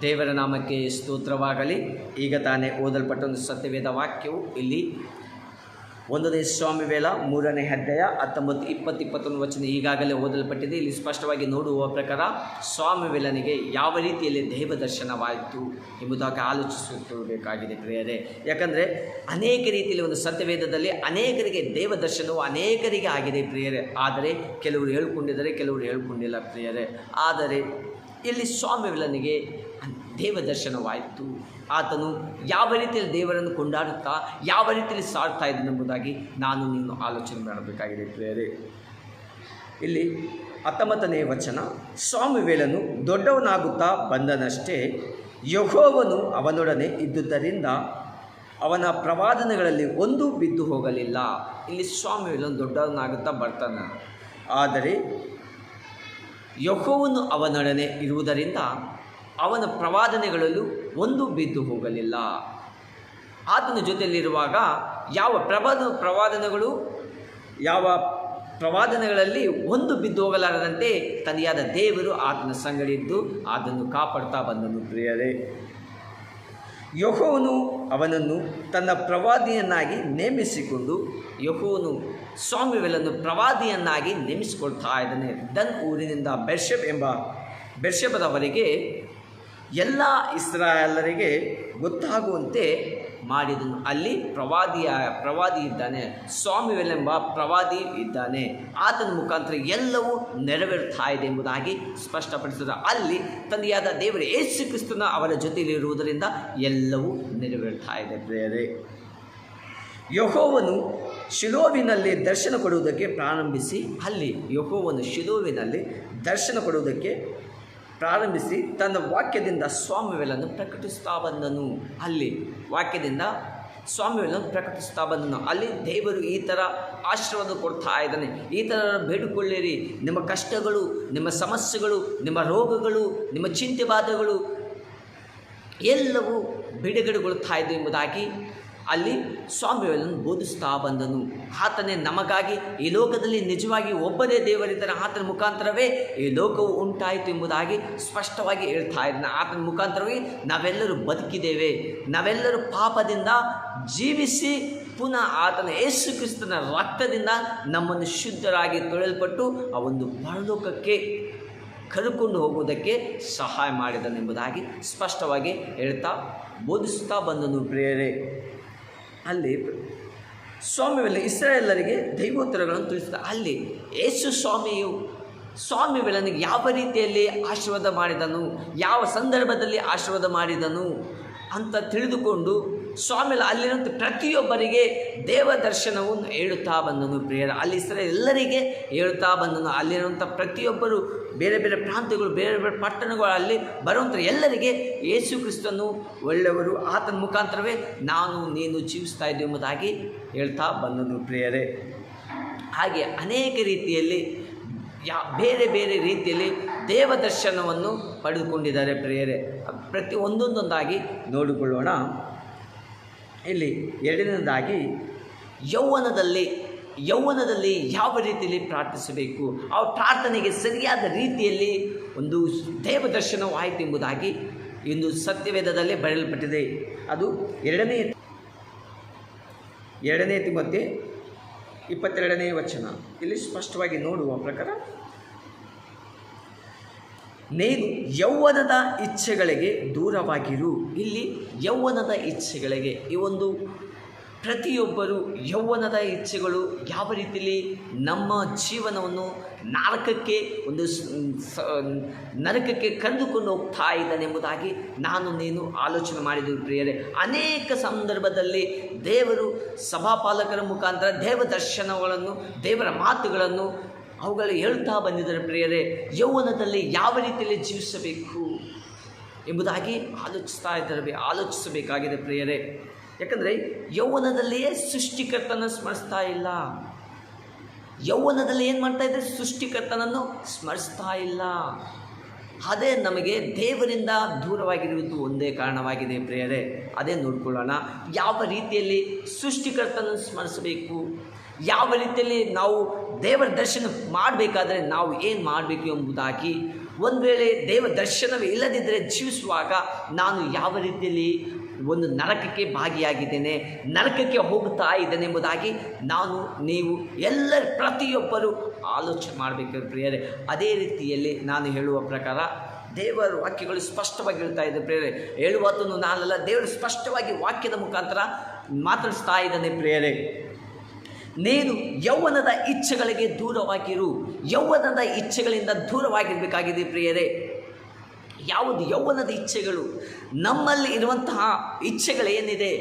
ದೇವರ ನಾಮಕ್ಕೆ ಸ್ತೋತ್ರವಾಗಲಿ. ಈಗ ತಾನೇ ಓದಲ್ಪಟ್ಟ ಒಂದು ಸತ್ಯವೇದ ವಾಕ್ಯವು ಇಲ್ಲಿ 1ನೇ ಸಾಮುವೇಲ 3ನೇ ಅಧ್ಯಾಯ 19, 20, 21 ವಚನ ಈಗಾಗಲೇ ಓದಲ್ಪಟ್ಟಿದೆ. ಇಲ್ಲಿ ಸ್ಪಷ್ಟವಾಗಿ ನೋಡುವ ಪ್ರಕಾರ ಸಾಮುವೇಲನಿಗೆ ಯಾವ ರೀತಿಯಲ್ಲಿ ದೇವದರ್ಶನವಾಯಿತು ಎಂಬುದಾಗಿ ಆಲೋಚಿಸುತ್ತಿರಬೇಕಾಗಿದೆ ಪ್ರಿಯರೇ. ಯಾಕಂದರೆ ಅನೇಕ ರೀತಿಯಲ್ಲಿ ಒಂದು ಸತ್ಯವೇದದಲ್ಲಿ ಅನೇಕರಿಗೆ ದೇವದರ್ಶನವು ಅನೇಕರಿಗೆ ಆಗಿದೆ ಪ್ರಿಯರೇ. ಆದರೆ ಕೆಲವರು ಹೇಳ್ಕೊಂಡಿದ್ದಾರೆ, ಕೆಲವರು ಹೇಳ್ಕೊಂಡಿಲ್ಲ ಪ್ರಿಯರೇ. ಆದರೆ ಇಲ್ಲಿ ಸಾಮುವೇಲನಿಗೆ ದೇವದರ್ಶನವಾಯಿತು. ಆತನು ಯಾವ ರೀತಿಯಲ್ಲಿ ದೇವರನ್ನು ಕೊಂಡಾಡುತ್ತಾ ಯಾವ ರೀತಿಯಲ್ಲಿ ಸಾಡ್ತಾ ಇದ್ದನೆಂಬುದಾಗಿ ನಾನು ನೀನು ಆಲೋಚನೆ ಮಾಡಬೇಕಾಗಿದೆ ಪ್ರಿಯರೇ. ಇಲ್ಲಿ 19ನೇ ವಚನ, ಸಾಮುವೇಲನು ದೊಡ್ಡವನಾಗುತ್ತಾ ಬಂದನಷ್ಟೇ ಯೆಹೋವನು ಅವನೊಡನೆ ಇದ್ದುದರಿಂದ ಅವನ ಪ್ರವಾದನೆಗಳಲ್ಲಿ ಒಂದು ಬಿದ್ದು ಹೋಗಲಿಲ್ಲ. ಇಲ್ಲಿ ಸಾಮುವೇಲನು ದೊಡ್ಡವನಾಗುತ್ತಾ ಬರ್ತಾನೆ, ಆದರೆ ಯೆಹೋವನು ಅವನೊಡನೆ ಇರುವುದರಿಂದ ಅವನ ಪ್ರವಾದನೆಗಳಲ್ಲೂ ಒಂದು ಬಿದ್ದು ಹೋಗಲಿಲ್ಲ. ಆತನ ಜೊತೆಯಲ್ಲಿರುವಾಗ ಯಾವ ಪ್ರವಾದನೆಗಳಲ್ಲಿ ಒಂದು ಬಿದ್ದು ಹೋಗಲಾರದಂತೆ ತಂದೆಯಾದ ದೇವರು ಆತನ ಸಂಗಡಿದ್ದು ಅದನ್ನು ಕಾಪಾಡ್ತಾ ಬಂದನು ಪ್ರಿಯರೇ. ಯೆಹೋವನು ಅವನನ್ನು ತನ್ನ ಪ್ರವಾದಿಯನ್ನಾಗಿ ನೇಮಿಸಿಕೊಂಡು ಯೆಹೋವನು ಸಾಮುವೇಲನ್ನು ಪ್ರವಾದಿಯನ್ನಾಗಿ ನೇಮಿಸಿಕೊಳ್ತಾ ಇದ್ದಾನೆ. ದನ್ ಊರಿನಿಂದ ಬೆರ್ಷೆಬದವರೆಗೆ ಎಲ್ಲ ಇಸ್ರಾಯೇಲರಿಗೆ ಗೊತ್ತಾಗುವಂತೆ ಮಾಡಿದನು. ಅಲ್ಲಿ ಪ್ರವಾದಿ ಇದ್ದಾನೆ, ಸಾಮುವೇಲೆಂಬ ಪ್ರವಾದಿ ಇದ್ದಾನೆ. ಆತನ ಮುಖಾಂತರ ಎಲ್ಲವೂ ನೆರವೇರ್ತಾ ಇದೆ ಎಂಬುದಾಗಿ ಸ್ಪಷ್ಟಪಡಿಸಿದ. ಅಲ್ಲಿ ತಂದೆಯಾದ ದೇವರು ಯೇಸು ಕ್ರಿಸ್ತನ ಅವರ ಜೊತೆಯಲ್ಲಿರುವುದರಿಂದ ಎಲ್ಲವೂ ನೆರವೇರ್ತಾ ಇದೆ ಪ್ರಿಯರೇ. ಯೆಹೋವನು ಶಿಲೋವಿನಲ್ಲಿ ದರ್ಶನ ಕೊಡುವುದಕ್ಕೆ ಪ್ರಾರಂಭಿಸಿ ತನ್ನ ವಾಕ್ಯದಿಂದ ಸಾಮುವೇಲನ್ನು ಪ್ರಕಟಿಸ್ತಾ ಬಂದನು. ಅಲ್ಲಿ ದೇವರು ಈ ಥರ ಆಶೀರ್ವಾದ ಕೊಡ್ತಾ ಇದ್ದಾನೆ. ಈ ಥರ ಬೇಡಿಕೊಳ್ಳಿರಿ, ನಿಮ್ಮ ಕಷ್ಟಗಳು, ನಿಮ್ಮ ಸಮಸ್ಯೆಗಳು, ನಿಮ್ಮ ರೋಗಗಳು, ನಿಮ್ಮ ಚಿಂತೆ ಬಾಧೆಗಳು ಎಲ್ಲವೂ ಬಿಡುಗಡೆಗೊಳ್ತಾ ಇದೆ ಎಂಬುದಾಗಿ ಅಲ್ಲಿ ಸಾಮುವೇಲನು ಬೋಧಿಸ್ತಾ ಬಂದನು. ಆತನೇ ನಮಗಾಗಿ ಈ ಲೋಕದಲ್ಲಿ ನಿಜವಾಗಿ ಒಬ್ಬನೇ ದೇವರಿದ್ದಾನೆ, ಆತನ ಮುಖಾಂತರವೇ ಈ ಲೋಕವು ಉಂಟಾಯಿತು ಎಂಬುದಾಗಿ ಸ್ಪಷ್ಟವಾಗಿ ಹೇಳ್ತಾ ಇದ್ದಾನೆ. ಆತನ ಮುಖಾಂತರವೇ ನಾವೆಲ್ಲರೂ ಬದುಕಿದ್ದೇವೆ, ನಾವೆಲ್ಲರೂ ಪಾಪದಿಂದ ಜೀವಿಸಿ ಪುನಃ ಆತನ ಯೇಸು ಕ್ರಿಸ್ತನ ರಕ್ತದಿಂದ ನಮ್ಮನ್ನು ಶುದ್ಧರಾಗಿ ತೊಳೆಯಲ್ಪಟ್ಟು ಆ ಒಂದು ಪರಲೋಕಕ್ಕೆ ಕರೆದುಕೊಂಡು ಹೋಗುವುದಕ್ಕೆ ಸಹಾಯ ಮಾಡಿದನೆಂಬುದಾಗಿ ಸ್ಪಷ್ಟವಾಗಿ ಹೇಳ್ತಾ ಬೋಧಿಸುತ್ತಾ ಬಂದನು ಪ್ರಿಯರೇ. ಅಲ್ಲಿ ಸಾಮುವೇಲ ಇಸ್ರಾಯೇಲರಿಗೆ ದೈವೋತ್ತರಗಳನ್ನು ತಿಳಿಸಿದ. ಅಲ್ಲಿ ಯೇಸು ಸಾಮುವೇಲನಿಗೆ ಯಾವ ರೀತಿಯಲ್ಲಿ ಆಶೀರ್ವಾದ ಮಾಡಿದನು, ಯಾವ ಸಂದರ್ಭದಲ್ಲಿ ಆಶೀರ್ವಾದ ಮಾಡಿದನು ಅಂತ ತಿಳಿದುಕೊಂಡು ಸಾಮುವೇಲ ಅಲ್ಲಿರುವಂಥ ಪ್ರತಿಯೊಬ್ಬರಿಗೆ ದೇವದರ್ಶನವನ್ನು ಹೇಳುತ್ತಾ ಬಂದನು ಪ್ರಿಯರ. ಅಲ್ಲಿ ಇಸ್ರಾಯೇಲರಿಗೆ ಹೇಳುತ್ತಾ ಬಂದನು. ಅಲ್ಲಿರುವಂಥ ಪ್ರತಿಯೊಬ್ಬರು ಬೇರೆ ಬೇರೆ ಪ್ರಾಂತ್ಯಗಳು, ಬೇರೆ ಬೇರೆ ಪಟ್ಟಣಗಳಲ್ಲಿ ಬರುವಂಥ ಎಲ್ಲರಿಗೆ ಯೇಸು ಕ್ರಿಸ್ತನು ಒಳ್ಳೆಯವರು, ಆತನ ಮುಖಾಂತರವೇ ನಾನು ನೀನು ಜೀವಿಸ್ತಾ ಇದ್ದೀವಿ ಎಂಬುದಾಗಿ ಹೇಳ್ತಾ ಬಂದನು ಪ್ರಿಯರೇ. ಹಾಗೆ ಅನೇಕ ರೀತಿಯಲ್ಲಿ ಬೇರೆ ಬೇರೆ ರೀತಿಯಲ್ಲಿ ದೇವದರ್ಶನವನ್ನು ಪಡೆದುಕೊಂಡಿದ್ದಾರೆ ಪ್ರಿಯರೇ. ಒಂದೊಂದಾಗಿ ನೋಡಿಕೊಳ್ಳೋಣ. ಇಲ್ಲಿ ಎರಡನೇದಾಗಿ ಯೌವನದಲ್ಲಿ ಯಾವ ರೀತಿಯಲ್ಲಿ ಪ್ರಾರ್ಥಿಸಬೇಕು, ಆ ಪ್ರಾರ್ಥನೆಗೆ ಸರಿಯಾದ ರೀತಿಯಲ್ಲಿ ಒಂದು ದೇವದರ್ಶನವಾಯಿತು ಎಂಬುದಾಗಿ ಇಂದು ಸತ್ಯವೇದದಲ್ಲೇ ಬರೆಯಲ್ಪಟ್ಟಿದೆ. ಅದು 2 ತಿಮೋಥೆ 22ನೇ ವಚನ. ಇಲ್ಲಿ ಸ್ಪಷ್ಟವಾಗಿ ನೋಡುವ ಪ್ರಕಾರ, ನೀನು ಯೌವನದ ಇಚ್ಛೆಗಳಿಗೆ ದೂರವಾಗಿರು. ಇಲ್ಲಿ ಯೌವನದ ಇಚ್ಛೆಗಳಿಗೆ ಈ ಒಂದು ಪ್ರತಿಯೊಬ್ಬರು ಯೌವನದ ಇಚ್ಛೆಗಳು ಯಾವ ರೀತಿಯಲ್ಲಿ ನಮ್ಮ ಜೀವನವನ್ನು ನರಕಕ್ಕೆ ಕರೆದುಕೊಂಡು ಹೋಗ್ತಾ ಇದ್ದಾನೆಂಬುದಾಗಿ ನಾನು ನೀನು ಆಲೋಚನೆ ಮಾಡಿದೆವು ಪ್ರಿಯರೇ. ಅನೇಕ ಸಂದರ್ಭದಲ್ಲಿ ದೇವರು ಸಭಾಪಾಲಕರ ಮುಖಾಂತರ ದೇವದರ್ಶನಗಳನ್ನು, ದೇವರ ಮಾತುಗಳನ್ನು ಅವುಗಳು ಹೇಳ್ತಾ ಬಂದಿದ್ದಾರೆ ಪ್ರಿಯರೇ. ಯೌವನದಲ್ಲಿ ಯಾವ ರೀತಿಯಲ್ಲಿ ಜೀವಿಸಬೇಕು ಎಂಬುದಾಗಿ ಆಲೋಚಿಸಬೇಕಾಗಿದೆ ಪ್ರಿಯರೇ. ಯಾಕಂದರೆ ಯೌವನದಲ್ಲಿಯೇ ಸೃಷ್ಟಿಕರ್ತನ ಸ್ಮರಿಸ್ತಾ ಇಲ್ಲ. ಯೌವನದಲ್ಲಿ ಏನು ಮಾಡ್ತಾ ಇದ್ದಾರೆ? ಸೃಷ್ಟಿಕರ್ತನನ್ನು ಸ್ಮರಿಸ್ತಾ ಇಲ್ಲ. ಅದೇ ನಮಗೆ ದೇವರಿಂದ ದೂರವಾಗಿರುವುದು ಒಂದೇ ಕಾರಣವಾಗಿದೆ ಪ್ರಿಯರೇ. ಅದೇ ನೋಡಿಕೊಳ್ಳೋಣ. ಯಾವ ರೀತಿಯಲ್ಲಿ ಸೃಷ್ಟಿಕರ್ತನನ್ನು ಸ್ಮರಿಸಬೇಕು, ಯಾವ ರೀತಿಯಲ್ಲಿ ನಾವು ದೇವರ ದರ್ಶನ ಮಾಡಬೇಕಾದ್ರೆ ನಾವು ಏನು ಮಾಡಬೇಕು ಎಂಬುದಾಗಿ ಒಂದು ವೇಳೆ ದೇವ ದರ್ಶನವೇ ಇಲ್ಲದಿದ್ದರೆ ಜೀವಿಸುವಾಗ ನಾನು ಯಾವ ರೀತಿಯಲ್ಲಿ ಒಂದು ನರಕಕ್ಕೆ ಭಾಗಿಯಾಗಿದ್ದೇನೆ, ನರಕಕ್ಕೆ ಹೋಗ್ತಾ ಇದ್ದೇನೆ ಎಂಬುದಾಗಿ ನೀವು ಎಲ್ಲರೂ ಪ್ರತಿಯೊಬ್ಬರು ಆಲೋಚನೆ ಮಾಡಬೇಕು ಪ್ರಿಯರೇ. ಅದೇ ರೀತಿಯಲ್ಲಿ ನಾನು ಹೇಳುವ ಪ್ರಕಾರ ದೇವರ ವಾಕ್ಯಗಳು ಸ್ಪಷ್ಟವಾಗಿ ಹೇಳ್ತಾ ಇದೆ ಪ್ರಿಯರೇ. ಹೇಳುವತ್ತನ್ನು ನಾನಲ್ಲ, ದೇವರು ಸ್ಪಷ್ಟವಾಗಿ ವಾಕ್ಯದ ಮುಖಾಂತರ ಮಾತಾಡಿಸ್ತಾ ಇದ್ದಾನೆ ಪ್ರಿಯರೇ. ನೀನು ಯೌವನದ ಇಚ್ಛೆಗಳಿಗೆ ದೂರವಾಗಿರು. ಯೌವನದ ಇಚ್ಛೆಗಳಿಂದ ದೂರವಾಗಿರಬೇಕಾಗಿದೆ ಪ್ರಿಯರೇ. ಯಾವುದು ಯೌವನದ ಇಚ್ಛೆಗಳು? ನಮ್ಮಲ್ಲಿ ಇರುವಂತಹ ಇಚ್ಛೆಗಳೇನಿದೆ,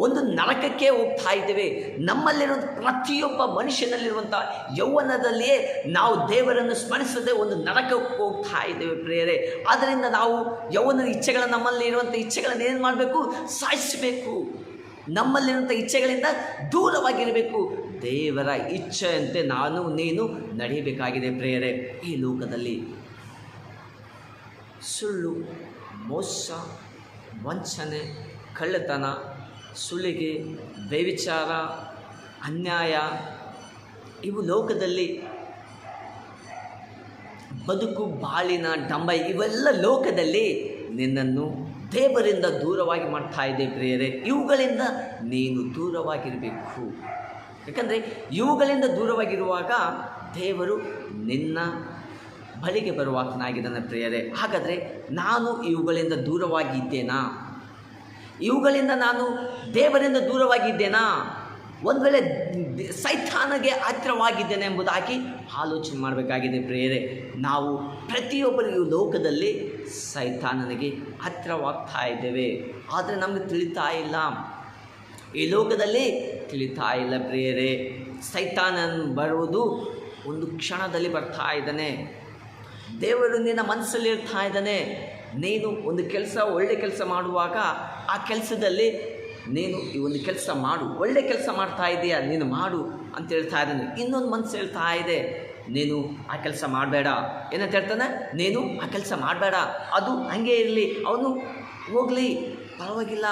ಒಂದು ನರಕಕ್ಕೆ ಹೋಗ್ತಾ ಇದ್ದೇವೆ. ನಮ್ಮಲ್ಲಿರುವಂಥ ಪ್ರತಿಯೊಬ್ಬ ಮನುಷ್ಯನಲ್ಲಿರುವಂಥ ಯೌವನದಲ್ಲಿಯೇ ನಾವು ದೇವರನ್ನು ಸ್ಮರಿಸದೆ ಒಂದು ನರಕಕ್ಕೆ ಹೋಗ್ತಾ ಇದ್ದೇವೆ ಪ್ರಿಯರೇ. ಆದ್ದರಿಂದ ನಾವು ಯೌವನದ ನಮ್ಮಲ್ಲಿ ಇರುವಂಥ ಇಚ್ಛೆಗಳನ್ನು ಏನು ಮಾಡಬೇಕು? ಸಾಯಿಸಬೇಕು. ನಮ್ಮಲ್ಲಿರುವಂಥ ಇಚ್ಛೆಗಳಿಂದ ದೂರವಾಗಿರಬೇಕು. ದೇವರ ಇಚ್ಛೆಯಂತೆ ನೀನು ನಡೆಯಬೇಕಾಗಿದೆ ಪ್ರಿಯರೇ. ಈ ಲೋಕದಲ್ಲಿ ಸುಳ್ಳು, ಮೋಸ, ವಂಚನೆ, ಕಳ್ಳತನ, ಸುಲಿಗೆ, ವ್ಯಭಿಚಾರ, ಅನ್ಯಾಯ ಇವು ಲೋಕದಲ್ಲಿ ಬದುಕು ಬಾಳಿನ ಡಂಬ ಇವೆಲ್ಲ ಲೋಕದಲ್ಲಿ ನಿನ್ನನ್ನು ದೇವರಿಂದ ದೂರವಾಗಿ ಮಾಡ್ತಾ ಇದೆ ಪ್ರಿಯರೇ. ಇವುಗಳಿಂದ ನೀನು ದೂರವಾಗಿರಬೇಕು. ಯಾಕಂದರೆ ಇವುಗಳಿಂದ ದೂರವಾಗಿರುವಾಗ ದೇವರು ನಿನ್ನ ಬಳಿಗೆ ಬರುವಾತನಾಗಿದ್ದಾನೆ ಪ್ರಿಯರೇ. ಹಾಗಾದರೆ ನಾನು ಇವುಗಳಿಂದ ದೂರವಾಗಿದ್ದೇನಾ? ಇವುಗಳಿಂದ ನಾನು ದೇವರಿಂದ ದೂರವಾಗಿದ್ದೇನಾ? ಒಂದು ವೇಳೆ ಸೈತಾನಗೆ ಹತ್ತಿರವಾಗಿದ್ದೇನೆ ಎಂಬುದಾಗಿ ಆಲೋಚನೆ ಮಾಡಬೇಕಾಗಿದೆ ಪ್ರಿಯರೇ. ನಾವು ಪ್ರತಿಯೊಬ್ಬರಿಗೂ ಲೋಕದಲ್ಲಿ ಸೈತಾನನಿಗೆ ಹತ್ತಿರವಾಗ್ತಾ ಇದ್ದೇವೆ, ಆದರೆ ನಮಗೆ ತಿಳಿತಾ ಇಲ್ಲ. ಈ ಲೋಕದಲ್ಲಿ ತಿಳಿತಾ ಇಲ್ಲ ಪ್ರಿಯರೇ. ಸೈತಾನನು ಬರುವುದು ಒಂದು ಕ್ಷಣದಲ್ಲಿ ಬರ್ತಾ ಇದ್ದಾನೆ. ದೇವರು ನಿನ್ನ ಮನಸ್ಸಲ್ಲಿ ಇರ್ತಾ ಇದ್ದಾನೆ. ನೀನು ಒಂದು ಒಳ್ಳೆ ಕೆಲಸ ಮಾಡುವಾಗ ಆ ಕೆಲಸದಲ್ಲಿ ನೀನು ಈ ಒಂದು ಕೆಲಸ ಮಾಡು, ಒಳ್ಳೆ ಕೆಲಸ ಮಾಡ್ತಾ ಇದೆಯಾ ನೀನು ಮಾಡು ಅಂತ ಹೇಳ್ತಾ ಇದ್ದಾನೆ. ಇನ್ನೊಂದು ಮನಸ್ಸು ಹೇಳ್ತಾ ಇದೆ, ನೀನು ಆ ಕೆಲಸ ಮಾಡಬೇಡ. ಏನಂತ ಹೇಳ್ತಾನೆ? ನೀನು ಆ ಕೆಲಸ ಮಾಡಬೇಡ, ಅದು ಹಾಗೇ ಇರಲಿ, ಅವನು ಹೋಗಲಿ, ಪರವಾಗಿಲ್ಲ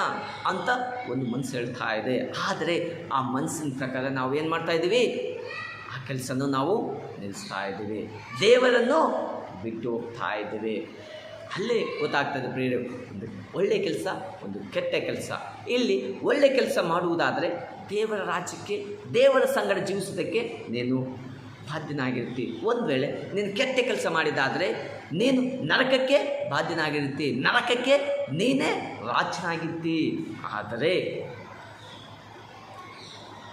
ಅಂತ ಒಂದು ಮನಸ್ಸು ಹೇಳ್ತಾ ಇದೆ. ಆದರೆ ಆ ಮನಸ್ಸಿನ ಪ್ರಕಾರ ನಾವು ಏನು ಮಾಡ್ತಾ ಇದ್ದೀವಿ? ಆ ಕೆಲಸನೂ ನಾವು ನಿಲ್ಲಿಸ್ತಾ ಇದ್ದೀವಿ, ದೇವರನ್ನು ಬಿಟ್ಟು ಹೋಗ್ತಾ ಇದ್ದೇವೆ. ಅಲ್ಲೇ ಗೊತ್ತಾಗ್ತದೆ ಪ್ರಿಯರೇ, ಒಂದು ಒಳ್ಳೆಯ ಕೆಲಸ, ಒಂದು ಕೆಟ್ಟ ಕೆಲಸ. ಇಲ್ಲಿ ಒಳ್ಳೆ ಕೆಲಸ ಮಾಡುವುದಾದರೆ ದೇವರ ರಾಜ್ಯಕ್ಕೆ, ದೇವರ ಸಂಗಡ ಜೀವಿಸೋದಕ್ಕೆ ನೀನು ಬಾಧ್ಯನಾಗಿರ್ತಿ. ಒಂದು ವೇಳೆ ನೀನು ಕೆಟ್ಟ ಕೆಲಸ ಮಾಡಿದಾದರೆ ನೀನು ನರಕಕ್ಕೆ ಬಾಧ್ಯನಾಗಿರ್ತಿ, ನರಕಕ್ಕೆ ನೀನೇ ರಾಜನಾಗಿರ್ತಿ. ಆದರೆ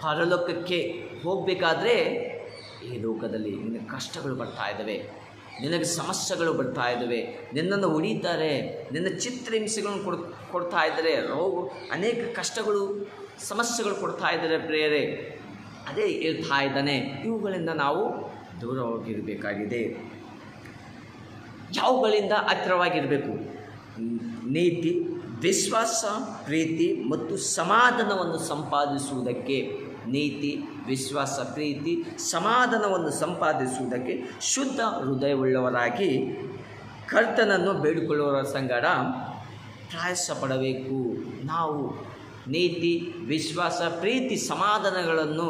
ಪರಲೋಕಕ್ಕೆ ಹೋಗಬೇಕಾದ್ರೆ ಈ ಲೋಕದಲ್ಲಿ ನಿನಗೆ ಕಷ್ಟಗಳು ಬರ್ತಾ ಇದ್ದಾವೆ, ನಿನಗೆ ಸಮಸ್ಯೆಗಳು ಬರ್ತಾ ಇದ್ದಾವೆ, ನಿನ್ನನ್ನು ಹೊಡೀತಾರೆ, ನಿನ್ನ ಚಿತ್ರಹಿಂಸೆಗಳನ್ನು ಕೊಡ್ತಾ ಇದ್ದಾರೆ, ಅನೇಕ ಕಷ್ಟಗಳು, ಸಮಸ್ಯೆಗಳು ಕೊಡ್ತಾ ಇದ್ದಾರೆ ಪ್ರಿಯರೇ. ಅದೇ ಹೇಳ್ತಾ ಇದ್ದಾನೆ, ಇವುಗಳಿಂದ ನಾವು ದೂರ ಹೋಗಿರಬೇಕಾಗಿದೆ. ಯಾವುಗಳಿಂದ ಹತ್ತಿರವಾಗಿರಬೇಕು? ನೀತಿ, ವಿಶ್ವಾಸ, ಪ್ರೀತಿ ಮತ್ತು ಸಮಾಧಾನವನ್ನು ಸಂಪಾದಿಸುವುದಕ್ಕೆ. ನೀತಿ, ವಿಶ್ವಾಸ, ಪ್ರೀತಿ, ಸಮಾಧಾನವನ್ನು ಸಂಪಾದಿಸುವುದಕ್ಕೆ ಶುದ್ಧ ಹೃದಯವುಳ್ಳವರಾಗಿ ಕರ್ತನನ್ನು ಬೇಡಿಕೊಳ್ಳುವವರ ಸಂಗಡ ಪ್ರಯಾಸ ಪಡಬೇಕು. ನಾವು ನೀತಿ, ವಿಶ್ವಾಸ, ಪ್ರೀತಿ, ಸಮಾಧಾನಗಳನ್ನು,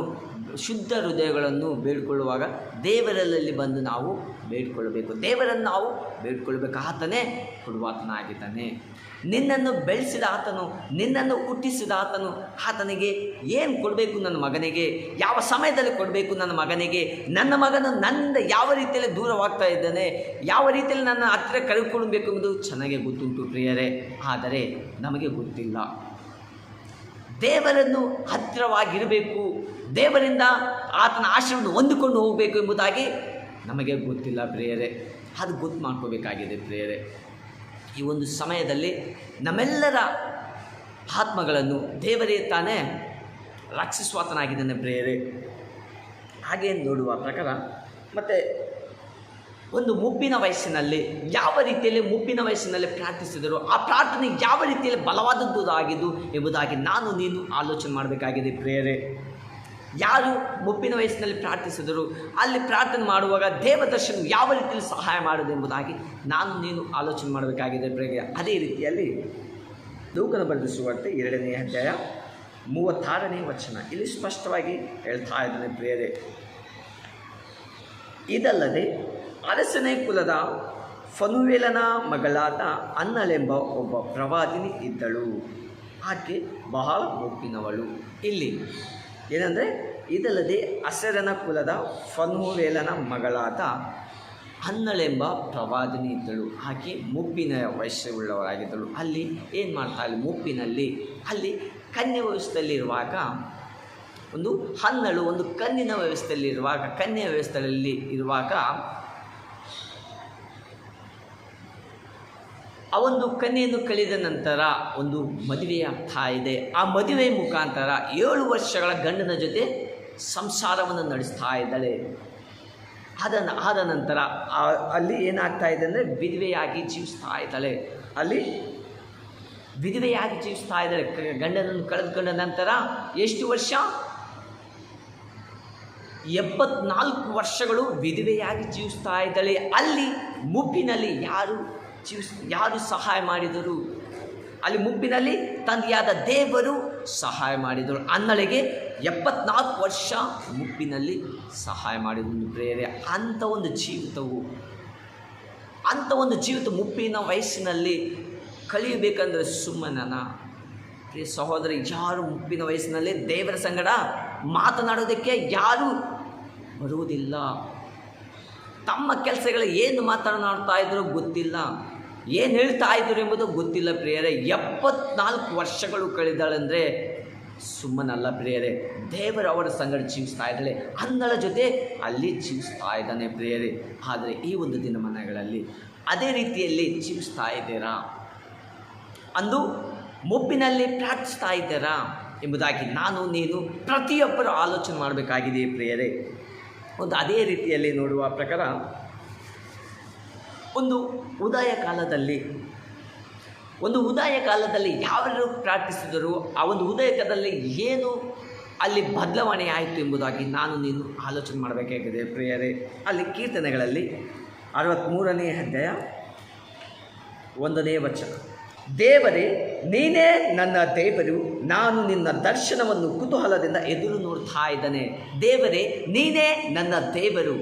ಶುದ್ಧ ಹೃದಯಗಳನ್ನು ಬೇಡಿಕೊಳ್ಳುವಾಗ ದೇವರಲ್ಲಿ ಬಂದು ನಾವು ಬೇಡಿಕೊಳ್ಳಬೇಕು. ದೇವರನ್ನು ನಾವು ಬೇಡಿಕೊಳ್ಳಬೇಕು. ಆತನೇ ಕೊಡುವಾತನಾಗಿದ್ದಾನೆ. ನಿನ್ನನ್ನು ಬೆಳೆಸಿದ ಆತನು, ನಿನ್ನನ್ನು ಹುಟ್ಟಿಸಿದ ಆತನು, ಆತನಿಗೆ ಏನು ಕೊಡಬೇಕು ನನ್ನ ಮಗನಿಗೆ, ಯಾವ ಸಮಯದಲ್ಲಿ ಕೊಡಬೇಕು ನನ್ನ ಮಗನಿಗೆ, ನನ್ನ ಮಗನು ನನ್ನಿಂದ ಯಾವ ರೀತಿಯಲ್ಲಿ ದೂರವಾಗ್ತಾ ಇದ್ದಾನೆ, ಯಾವ ರೀತಿಯಲ್ಲಿ ನನ್ನ ಹತ್ತಿರ ಕರೆದುಕೊಳ್ಬೇಕು ಎಂಬುದು ಚೆನ್ನಾಗಿ ಗೊತ್ತುಂಟು ಪ್ರಿಯರೇ. ಆದರೆ ನಮಗೆ ಗೊತ್ತಿಲ್ಲ. ದೇವರನ್ನು ಹತ್ತಿರವಾಗಿರಬೇಕು, ದೇವರಿಂದ ಆತನ ಆಶೀರ್ವಾದ ಹೊಂದಿಕೊಂಡು ಹೋಗಬೇಕು ಎಂಬುದಾಗಿ ನಮಗೆ ಗೊತ್ತಿಲ್ಲ ಪ್ರಿಯರೇ. ಅದು ಗೊತ್ತು ಮಾಡ್ಕೋಬೇಕಾಗಿದೆ ಪ್ರಿಯರೇ. ಈ ಒಂದು ಸಮಯದಲ್ಲಿ ನಮ್ಮೆಲ್ಲರ ಆತ್ಮಗಳನ್ನು ದೇವರೇ ತಾನೇ ರಕ್ಷಿಸುವಾತನಾಗಿದ್ದಾನೆ ಪ್ರಿಯರೇ. ಹಾಗೆ ನೋಡುವ ಪ್ರಕಾರ ಮತ್ತು ಒಂದು ಮುಪ್ಪಿನ ವಯಸ್ಸಿನಲ್ಲಿ ಯಾವ ರೀತಿಯಲ್ಲಿ ಮುಪ್ಪಿನ ವಯಸ್ಸಿನಲ್ಲಿ ಪ್ರಾರ್ಥಿಸಿದರು, ಆ ಪ್ರಾರ್ಥನೆ ಯಾವ ರೀತಿಯಲ್ಲಿ ಬಲವಾದದ್ದು ಆಗಿದ್ದು ಎಂಬುದಾಗಿ ನೀನು ಆಲೋಚನೆ ಮಾಡಬೇಕಾಗಿದೆ ಪ್ರಿಯರೇ. ಯಾರು ಮುಪ್ಪಿನ ವಯಸ್ಸಿನಲ್ಲಿ ಪ್ರಾರ್ಥಿಸಿದರು, ಅಲ್ಲಿ ಪ್ರಾರ್ಥನೆ ಮಾಡುವಾಗ ದೇವದರ್ಶನ ಯಾವ ರೀತಿಯಲ್ಲಿ ಸಹಾಯ ಮಾಡೋದು ಎಂಬುದಾಗಿ ನೀನು ಆಲೋಚನೆ ಮಾಡಬೇಕಾಗಿದೆ ಪ್ರಿಯರೇ. ಅದೇ ರೀತಿಯಲ್ಲಿ ಲೂಕನ ಬರೆದ ಸುವಾರ್ತೆ 2ನೇ ಅಧ್ಯಾಯ 36ನೇ ವಚನ ಇಲ್ಲಿ ಸ್ಪಷ್ಟವಾಗಿ ಹೇಳ್ತಾ ಇದ್ದಾನೆ ಪ್ರಿಯರೇ. ಇದಲ್ಲದೆ ಅರಸನೇ ಕುಲದ ಫನುವೇಲನ ಮಗಳಾದ ಅನ್ನಳೆಂಬ ಒಬ್ಬ ಪ್ರವಾದಿನಿ ಇದ್ದಳು. ಆಕೆ ಬಹಳ ಮುಪ್ಪಿನವಳು. ಇಲ್ಲಿ ಏನಂದರೆ, ಇದಲ್ಲದೆ ಅಸರನ ಕುಲದ ಫನುವೇಲನ ಮಗಳಾದ ಅನ್ನಳೆಂಬ ಪ್ರವಾದಿನಿ ಇದ್ದಳು. ಆಕೆ ಮುಪ್ಪಿನ ವಯಸ್ಸುಳ್ಳವರಾಗಿದ್ದಳು. ಅಲ್ಲಿ ಏನು ಮಾಡ್ತಾಳೆ, ಮುಪ್ಪಿನಲ್ಲಿ ಅಲ್ಲಿ ಕನ್ಯೆ ವ್ಯವಸ್ಥೆಯಲ್ಲಿರುವಾಗ, ಒಂದು ಹನ್ನಳು ಒಂದು ಕನ್ನಿನ ವ್ಯವಸ್ಥೆಯಲ್ಲಿರುವಾಗ, ಕನ್ಯೆ ವ್ಯವಸ್ಥೆಯಲ್ಲಿ ಇರುವಾಗ ಆ ಒಂದು ಕನ್ಯೆಯನ್ನು ಕಳೆದ ನಂತರ ಒಂದು ಮದುವೆಯಾಗ್ತಾ ಇದೆ. ಆ ಮದುವೆ ಮುಖಾಂತರ 7 ವರ್ಷಗಳ ಗಂಡನ ಜೊತೆ ಸಂಸಾರವನ್ನು ನಡೆಸ್ತಾ ಇದ್ದಾಳೆ. ಆದ ನಂತರ ಅಲ್ಲಿ ಏನಾಗ್ತಾ ಇದೆ ಅಂದರೆ, ವಿಧವೆಯಾಗಿ ಜೀವಿಸ್ತಾ ಇದ್ದಾಳೆ. ಅಲ್ಲಿ ವಿಧವೆಯಾಗಿ ಜೀವಿಸ್ತಾ ಇದ್ದಾಳೆ. ಗಂಡನನ್ನು ಕಳೆದುಕೊಂಡ ನಂತರ ಎಷ್ಟು ವರ್ಷ? 74 ವರ್ಷಗಳು ವಿಧವೆಯಾಗಿ ಜೀವಿಸ್ತಾ ಇದ್ದಾಳೆ. ಅಲ್ಲಿ ಮುಪ್ಪಿನಲ್ಲಿ ಯಾರು ಸಹಾಯ ಮಾಡಿದರು? ಅಲ್ಲಿ ಮುಪ್ಪಿನಲ್ಲಿ ತಂದೆಯಾದ ದೇವರು ಸಹಾಯ ಮಾಡಿದರು. ಅನ್ನಳಿಗೆ 74 ವರ್ಷ ಮುಪ್ಪಿನಲ್ಲಿ ಸಹಾಯ ಮಾಡಿದರು ಪ್ರೇರೆ. ಅಂಥ ಒಂದು ಜೀವಿತ ಮುಪ್ಪಿನ ವಯಸ್ಸಿನಲ್ಲಿ ಕಳೆಯಬೇಕಂದ್ರೆ ಸುಮ್ಮನನ? ಪ್ರಿಯ ಸಹೋದರಿ, ಯಾರು ಮುಪ್ಪಿನ ವಯಸ್ಸಿನಲ್ಲಿ ದೇವರ ಸಂಗಡ ಮಾತನಾಡೋದಕ್ಕೆ ಯಾರು ಬರುವುದಿಲ್ಲ. ತಮ್ಮ ಕೆಲಸಗಳು ಏನು ಮಾತನಾಡ್ತಾ ಇದ್ರು ಗೊತ್ತಿಲ್ಲ, ಏನು ಹೇಳ್ತಾ ಇದ್ರು ಎಂಬುದು ಗೊತ್ತಿಲ್ಲ ಪ್ರಿಯರೇ. 74 ವರ್ಷಗಳು ಕಳೆದಾಳೆಂದರೆ ಸುಮ್ಮನಲ್ಲ ಪ್ರಿಯರೇ. ದೇವರು ಅವರ ಸಂಗಡ ಜೀವಿಸ್ತಾ ಇದ್ದಾಳೆ. ಅನ್ನಳ ಜೊತೆ ಅಲ್ಲಿ ಜೀವಿಸ್ತಾ ಇದ್ದಾನೆ ಪ್ರಿಯರೇ. ಆದರೆ ಈ ಒಂದು ದಿನಮಾನಗಳಲ್ಲಿ ಅದೇ ರೀತಿಯಲ್ಲಿ ಜೀವಿಸ್ತಾ ಇದ್ದೀರಾ? ಅಂದು ಮುಪ್ಪಿನಲ್ಲಿ ಪ್ರಾರ್ಥಿಸ್ತಾ ಇದ್ದೀರಾ ಎಂಬುದಾಗಿ ನಾನು ನೀನು ಪ್ರತಿಯೊಬ್ಬರು ಆಲೋಚನೆ ಮಾಡಬೇಕಾಗಿದೆ ಪ್ರಿಯರೇ. ಅದೇ ರೀತಿಯಲ್ಲಿ ನೋಡುವ ಪ್ರಕಾರ ಒಂದು ಉದಯ ಕಾಲದಲ್ಲಿ ಯಾರು ಪ್ರಾರ್ಥಿಸಿದರೂ ಆ ಒಂದು ಉದಯಕದಲ್ಲಿ ಏನು ಅಲ್ಲಿ ಬದಲಾವಣೆ ಆಯಿತು ಎಂಬುದಾಗಿ ನಾನು ನೀನು ಆಲೋಚನೆ ಮಾಡಬೇಕಾಗಿದೆ ಪ್ರಿಯರೇ. ಅಲ್ಲಿ ಕೀರ್ತನೆಗಳಲ್ಲಿ 63ನೇ ಅಧ್ಯಾಯ 1ನೇ ವಚನ, ದೇವರೇ ನೀನೇ ನನ್ನ ದೇವರು, ನಾನು ನಿನ್ನ ದರ್ಶನವನ್ನು ಕುತೂಹಲದಿಂದ ಎದುರು ನೋಡ್ತಾ ಇದ್ದೇನೆ. ದೇವರೇ ನೀನೇ ನನ್ನ ದೇವರು,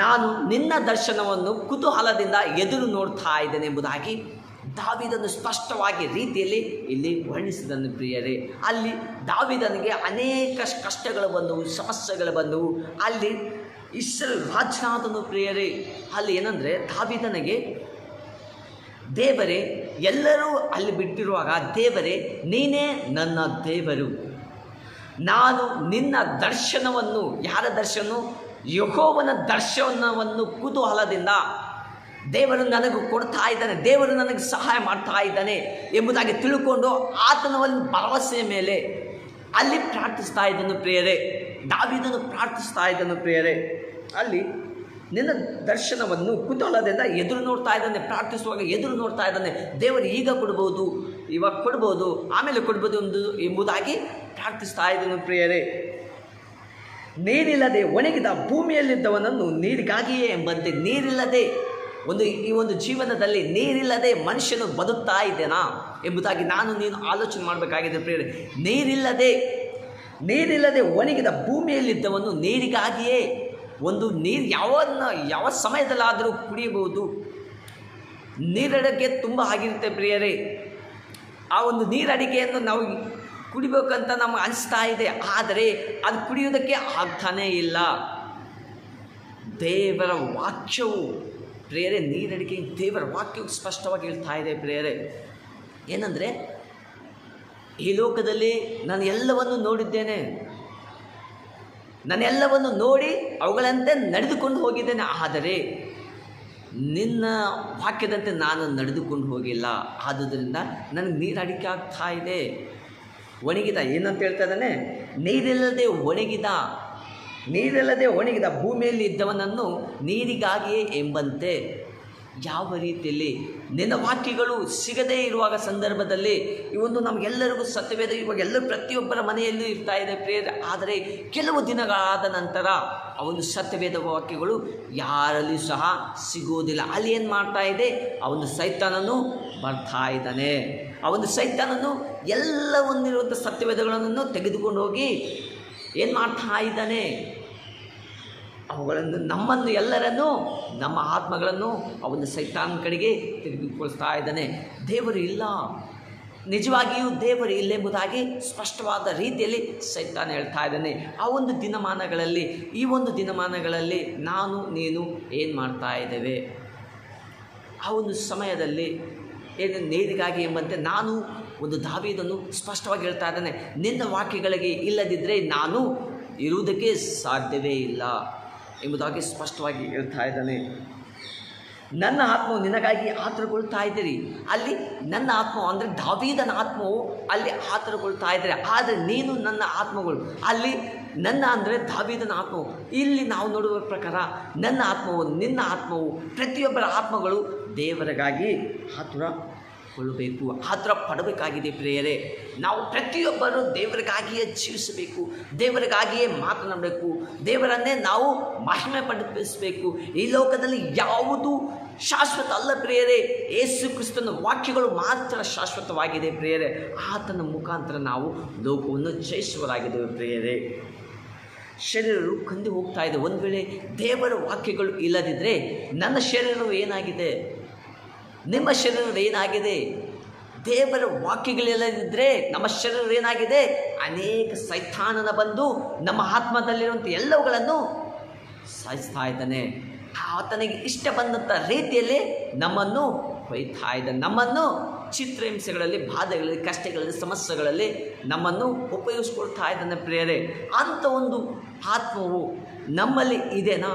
ನಾನು ನಿನ್ನ ದರ್ಶನವನ್ನು ಕುತೂಹಲದಿಂದ ಎದುರು ನೋಡ್ತಾ ಇದ್ದೇನೆ ಎಂಬುದಾಗಿ ದಾವೀದನು ಸ್ಪಷ್ಟವಾಗಿ ರೀತಿಯಲ್ಲಿ ಇಲ್ಲಿ ವರ್ಣಿಸಿದನು ಪ್ರಿಯರೇ. ಅಲ್ಲಿ ದಾವೀದನಿಗೆ ಅನೇಕ ಕಷ್ಟಗಳು ಬಂದವು, ಸಮಸ್ಯೆಗಳು ಬಂದವು. ಅಲ್ಲಿ ಇಸ್ರಾಯೇಲ್ ರಾಜನಾದನು ಪ್ರಿಯರೇ. ಅಲ್ಲಿ ಏನಂದರೆ, ದಾವೀದನಿಗೆ ದೇವರೇ, ಎಲ್ಲರೂ ಅಲ್ಲಿ ಬಿಟ್ಟಿರುವಾಗ ದೇವರೇ ನೀನೇ ನನ್ನ ದೇವರು, ನಾನು ನಿನ್ನ ದರ್ಶನವನ್ನು, ಯಾರ ದರ್ಶನ? ಯೆಹೋವನ ದರ್ಶನವನ್ನು ಕುತೂಹಲದಿಂದ ದೇವರು ನನಗೆ ಕೊಡ್ತಾ ಇದ್ದಾನೆ, ದೇವರು ನನಗೆ ಸಹಾಯ ಮಾಡ್ತಾ ಇದ್ದಾನೆ ಎಂಬುದಾಗಿ ತಿಳ್ಕೊಂಡು ಆತನ ಒಂದು ಭರವಸೆಯ ಮೇಲೆ ಅಲ್ಲಿ ಪ್ರಾರ್ಥಿಸ್ತಾ ಇದ್ದನು ಪ್ರಿಯರೇ. ದಾವೀದನು ಪ್ರಾರ್ಥಿಸ್ತಾ ಇದ್ದನು ಪ್ರಿಯರೇ. ಅಲ್ಲಿ ನಿನ್ನ ದರ್ಶನವನ್ನು ಕುತೂಹಲದಿಂದ ಎದುರು ನೋಡ್ತಾ ಇದ್ದಾನೆ. ಪ್ರಾರ್ಥಿಸುವಾಗ ಎದುರು ನೋಡ್ತಾ ಇದ್ದಾನೆ. ದೇವರು ಈಗ ಕೊಡ್ಬೋದು, ಇವಾಗ ಕೊಡ್ಬೋದು, ಆಮೇಲೆ ಕೊಡ್ಬೋದು ಎಂಬುದಾಗಿ ಪ್ರಾರ್ಥಿಸ್ತಾ ಇದ್ದನು ಪ್ರಿಯರೇ. ನೀರಿಲ್ಲದೆ ಒಣಗಿದ ಭೂಮಿಯಲ್ಲಿದ್ದವನನ್ನು ನೀರಿಗಾಗಿಯೇ ಎಂಬಂತೆ, ನೀರಿಲ್ಲದೆ ಈ ಒಂದು ಜೀವನದಲ್ಲಿ ನೀರಿಲ್ಲದೆ ಮನುಷ್ಯನು ಬದುಕ್ತಾ ಇದ್ದೇನಾ ಎಂಬುದಾಗಿ ನಾನು ನೀನು ಆಲೋಚನೆ ಮಾಡಬೇಕಾಗಿದೆ ಪ್ರಿಯರೇ. ನೀರಿಲ್ಲದೆ ಒಣಗಿದ ಭೂಮಿಯಲ್ಲಿದ್ದವನು ನೀರಿಗಾಗಿಯೇ, ಒಂದು ನೀರು ಯಾವ ಸಮಯದಲ್ಲಾದರೂ ಕುಡಿಯಬಹುದು. ನೀರಡಿಕೆ ತುಂಬ ಆಗಿರುತ್ತೆ ಪ್ರಿಯರೇ. ಆ ಒಂದು ನೀರಡಿಕೆಯನ್ನು ನಾವು ಕುಡಿಬೇಕಂತ ನಮಗೆ ಅನಿಸ್ತಾ ಇದೆ, ಆದರೆ ಅದು ಕುಡಿಯೋದಕ್ಕೆ ಆಗ್ತಾನೇ ಇಲ್ಲ. ದೇವರ ವಾಕ್ಯವು ಪ್ರಿಯರೇ, ನೀರಡಿಕೆ ದೇವರ ವಾಕ್ಯವು ಸ್ಪಷ್ಟವಾಗಿ ಹೇಳ್ತಾ ಇದೆ ಪ್ರಿಯರೇ. ಏನಂದರೆ, ಈ ಲೋಕದಲ್ಲಿ ನಾನು ಎಲ್ಲವನ್ನು ನೋಡಿದ್ದೇನೆ, ನಾನೆಲ್ಲವನ್ನು ನೋಡಿ ಅವುಗಳಂತೆ ನಡೆದುಕೊಂಡು ಹೋಗಿದ್ದೇನೆ, ಆದರೆ ನಿನ್ನ ವಾಕ್ಯದಂತೆ ನಾನು ನಡೆದುಕೊಂಡು ಹೋಗಿಲ್ಲ. ಆದುದರಿಂದ ನನಗೆ ನೀರಡಿಕೆ ಆಗ್ತಾ ಇದೆ. ಒಣಗಿದ ಏನಂತ ಹೇಳ್ತಾ ಇದ್ದಾನೆ? ನೀರಿಲ್ಲದೆ ಒಣಗಿದ ಭೂಮಿಯಲ್ಲಿ ಇದ್ದವನನ್ನು ನೀರಿಗಾಗಿಯೇ ಎಂಬಂತೆ. ಯಾವ ರೀತಿಯಲ್ಲಿ ನಿನ್ನ ವಾಕ್ಯಗಳು ಸಿಗದೇ ಇರುವಾಗ ಸಂದರ್ಭದಲ್ಲಿ ಈ ಒಂದು ನಮಗೆಲ್ಲರಿಗೂ ಸತ್ಯವೇದ ಇವಾಗ ಎಲ್ಲರೂ ಪ್ರತಿಯೊಬ್ಬರ ಮನೆಯಲ್ಲೂ ಇರ್ತಾ ಇದೆ ಪ್ರಿಯರೇ. ಆದರೆ ಕೆಲವು ದಿನಗಳಾದ ನಂತರ ಆ ಒಂದು ಸತ್ಯವೇದ ವಾಕ್ಯಗಳು ಯಾರಲ್ಲಿ ಸಹ ಸಿಗುವುದಿಲ್ಲ. ಅಲ್ಲಿ ಏನು ಮಾಡ್ತಾ ಇದೆ? ಆ ಒಂದು ಸೈತಾನನು ಬರ್ತಾ ಇದ್ದಾನೆ. ಆ ಒಂದು ಸೈತಾನನು ಎಲ್ಲ ಒಂದಿರುವಂಥ ಸತ್ಯವೇದಗಳನ್ನು ತೆಗೆದುಕೊಂಡು ಹೋಗಿ ಏನು ಮಾಡ್ತಾ ಇದ್ದಾನೆ? ಅವುಗಳನ್ನು ನಮ್ಮನ್ನು ಎಲ್ಲರನ್ನೂ ನಮ್ಮ ಆತ್ಮಗಳನ್ನು ಅವನ ಸೈತಾನ್ ಕಡೆಗೆ ತೆಗೆದುಕೊಳ್ತಾ ಇದ್ದಾನೆ. ದೇವರು ಇಲ್ಲ, ನಿಜವಾಗಿಯೂ ದೇವರು ಇಲ್ಲೆಂಬುದಾಗಿ ಸ್ಪಷ್ಟವಾದ ರೀತಿಯಲ್ಲಿ ಸೈತಾನ್ ಹೇಳ್ತಾ ಇದ್ದಾನೆ. ಈ ಒಂದು ದಿನಮಾನಗಳಲ್ಲಿ ನಾನು ನೀನು ಏನು ಮಾಡ್ತಾ ಇದ್ದೇವೆ? ಆ ಒಂದು ಸಮಯದಲ್ಲಿ ಏನು ನೇರಿಗಾಗಿ ಎಂಬಂತೆ ನಾನು ಒಂದು ದಾವೀದನು ಸ್ಪಷ್ಟವಾಗಿ ಹೇಳ್ತಾ ಇದ್ದಾನೆ, ನಿನ್ನ ವಾಕ್ಯಗಳಿಗೆ ಇಲ್ಲದಿದ್ದರೆ ನಾನು ಇರುವುದಕ್ಕೆ ಸಾಧ್ಯವೇ ಇಲ್ಲ ಎಂಬುದಾಗಿ ಸ್ಪಷ್ಟವಾಗಿ ಹೇಳ್ತಾ ಇದ್ದಾನೆ. ನನ್ನ ಆತ್ಮವು ನಿನಗಾಗಿ ಆತುರಗೊಳ್ತಾ ಇದ್ದೀರಿ. ಅಲ್ಲಿ ನನ್ನ ಆತ್ಮವು ಅಂದರೆ ದಾವೀದನ ಆತ್ಮವು ಅಲ್ಲಿ ಆತುರಗೊಳ್ತಾ ಇದ್ದಾರೆ. ಆದರೆ ನೀನು ನನ್ನ ಆತ್ಮಗಳು, ಅಲ್ಲಿ ನನ್ನ ಅಂದರೆ ದಾವೀದನ ಆತ್ಮವು. ಇಲ್ಲಿ ನಾವು ನೋಡುವ ಪ್ರಕಾರ ನನ್ನ ಆತ್ಮವು, ನಿನ್ನ ಆತ್ಮವು, ಪ್ರತಿಯೊಬ್ಬರ ಆತ್ಮಗಳು ದೇವರಿಗಾಗಿ ಆತುರಗೊಳ್ಳಬೇಕು, ಆತುರ ಪಡಬೇಕಾಗಿದೆ ಪ್ರಿಯರೇ. ನಾವು ಪ್ರತಿಯೊಬ್ಬರು ದೇವರಿಗಾಗಿಯೇ ಜೀವಿಸಬೇಕು, ದೇವರಿಗಾಗಿಯೇ ಮಾತನಾಡಬೇಕು, ದೇವರನ್ನೇ ನಾವು ಮಹಿಮೆ ಪಡಿಸಬೇಕು. ಈ ಲೋಕದಲ್ಲಿ ಯಾವುದು ಶಾಶ್ವತ ಅಲ್ಲ ಪ್ರಿಯರೇ, ಯೇಸು ಕ್ರಿಸ್ತನ ವಾಕ್ಯಗಳು ಮಾತ್ರ ಶಾಶ್ವತವಾಗಿದೆ ಪ್ರಿಯರೇ. ಆತನ ಮುಖಾಂತರ ನಾವು ಲೋಕವನ್ನು ಜಯಿಸುವರಾಗಿದ್ದೇವೆ ಪ್ರಿಯರೇ. ಶರೀರವು ಕಂದು ಹೋಗ್ತಾ ಇದೆ. ಒಂದು ವೇಳೆ ದೇವರ ವಾಕ್ಯಗಳು ಇಲ್ಲದಿದ್ದರೆ ನನ್ನ ಶರೀರವು ಏನಾಗಿದೆ, ನಿಮ್ಮ ಶರೀರ ಏನಾಗಿದೆ? ದೇವರ ವಾಕ್ಯಗಳಿಲ್ಲದಿದ್ದರೆ ನಮ್ಮ ಶರೀರ ಏನಾಗಿದೆ? ಅನೇಕ ಸೈತಾನನ ಬಂದು ನಮ್ಮ ಆತ್ಮದಲ್ಲಿರುವಂಥ ಎಲ್ಲವುಗಳನ್ನು ಸಾಯಿಸ್ತಾ ಇದ್ದಾನೆ. ಆತನಿಗೆ ಇಷ್ಟ ಬಂದಂಥ ರೀತಿಯಲ್ಲಿ ನಮ್ಮನ್ನು ಹೊಯ್ತಾ ಇದ್ದಾನೆ. ನಮ್ಮನ್ನು ಚಿತ್ರಹಿಂಸೆಗಳಲ್ಲಿ, ಬಾಧೆಗಳಲ್ಲಿ, ಕಷ್ಟಗಳಲ್ಲಿ, ಸಮಸ್ಯೆಗಳಲ್ಲಿ ನಮ್ಮನ್ನು ಉಪಯೋಗಿಸ್ಕೊಳ್ತಾ ಇದ್ದಾನೆ ಪ್ರಿಯರೇ. ಅಂಥ ಒಂದು ಆತ್ಮವು ನಮ್ಮಲ್ಲಿ ಇದೆನಾ?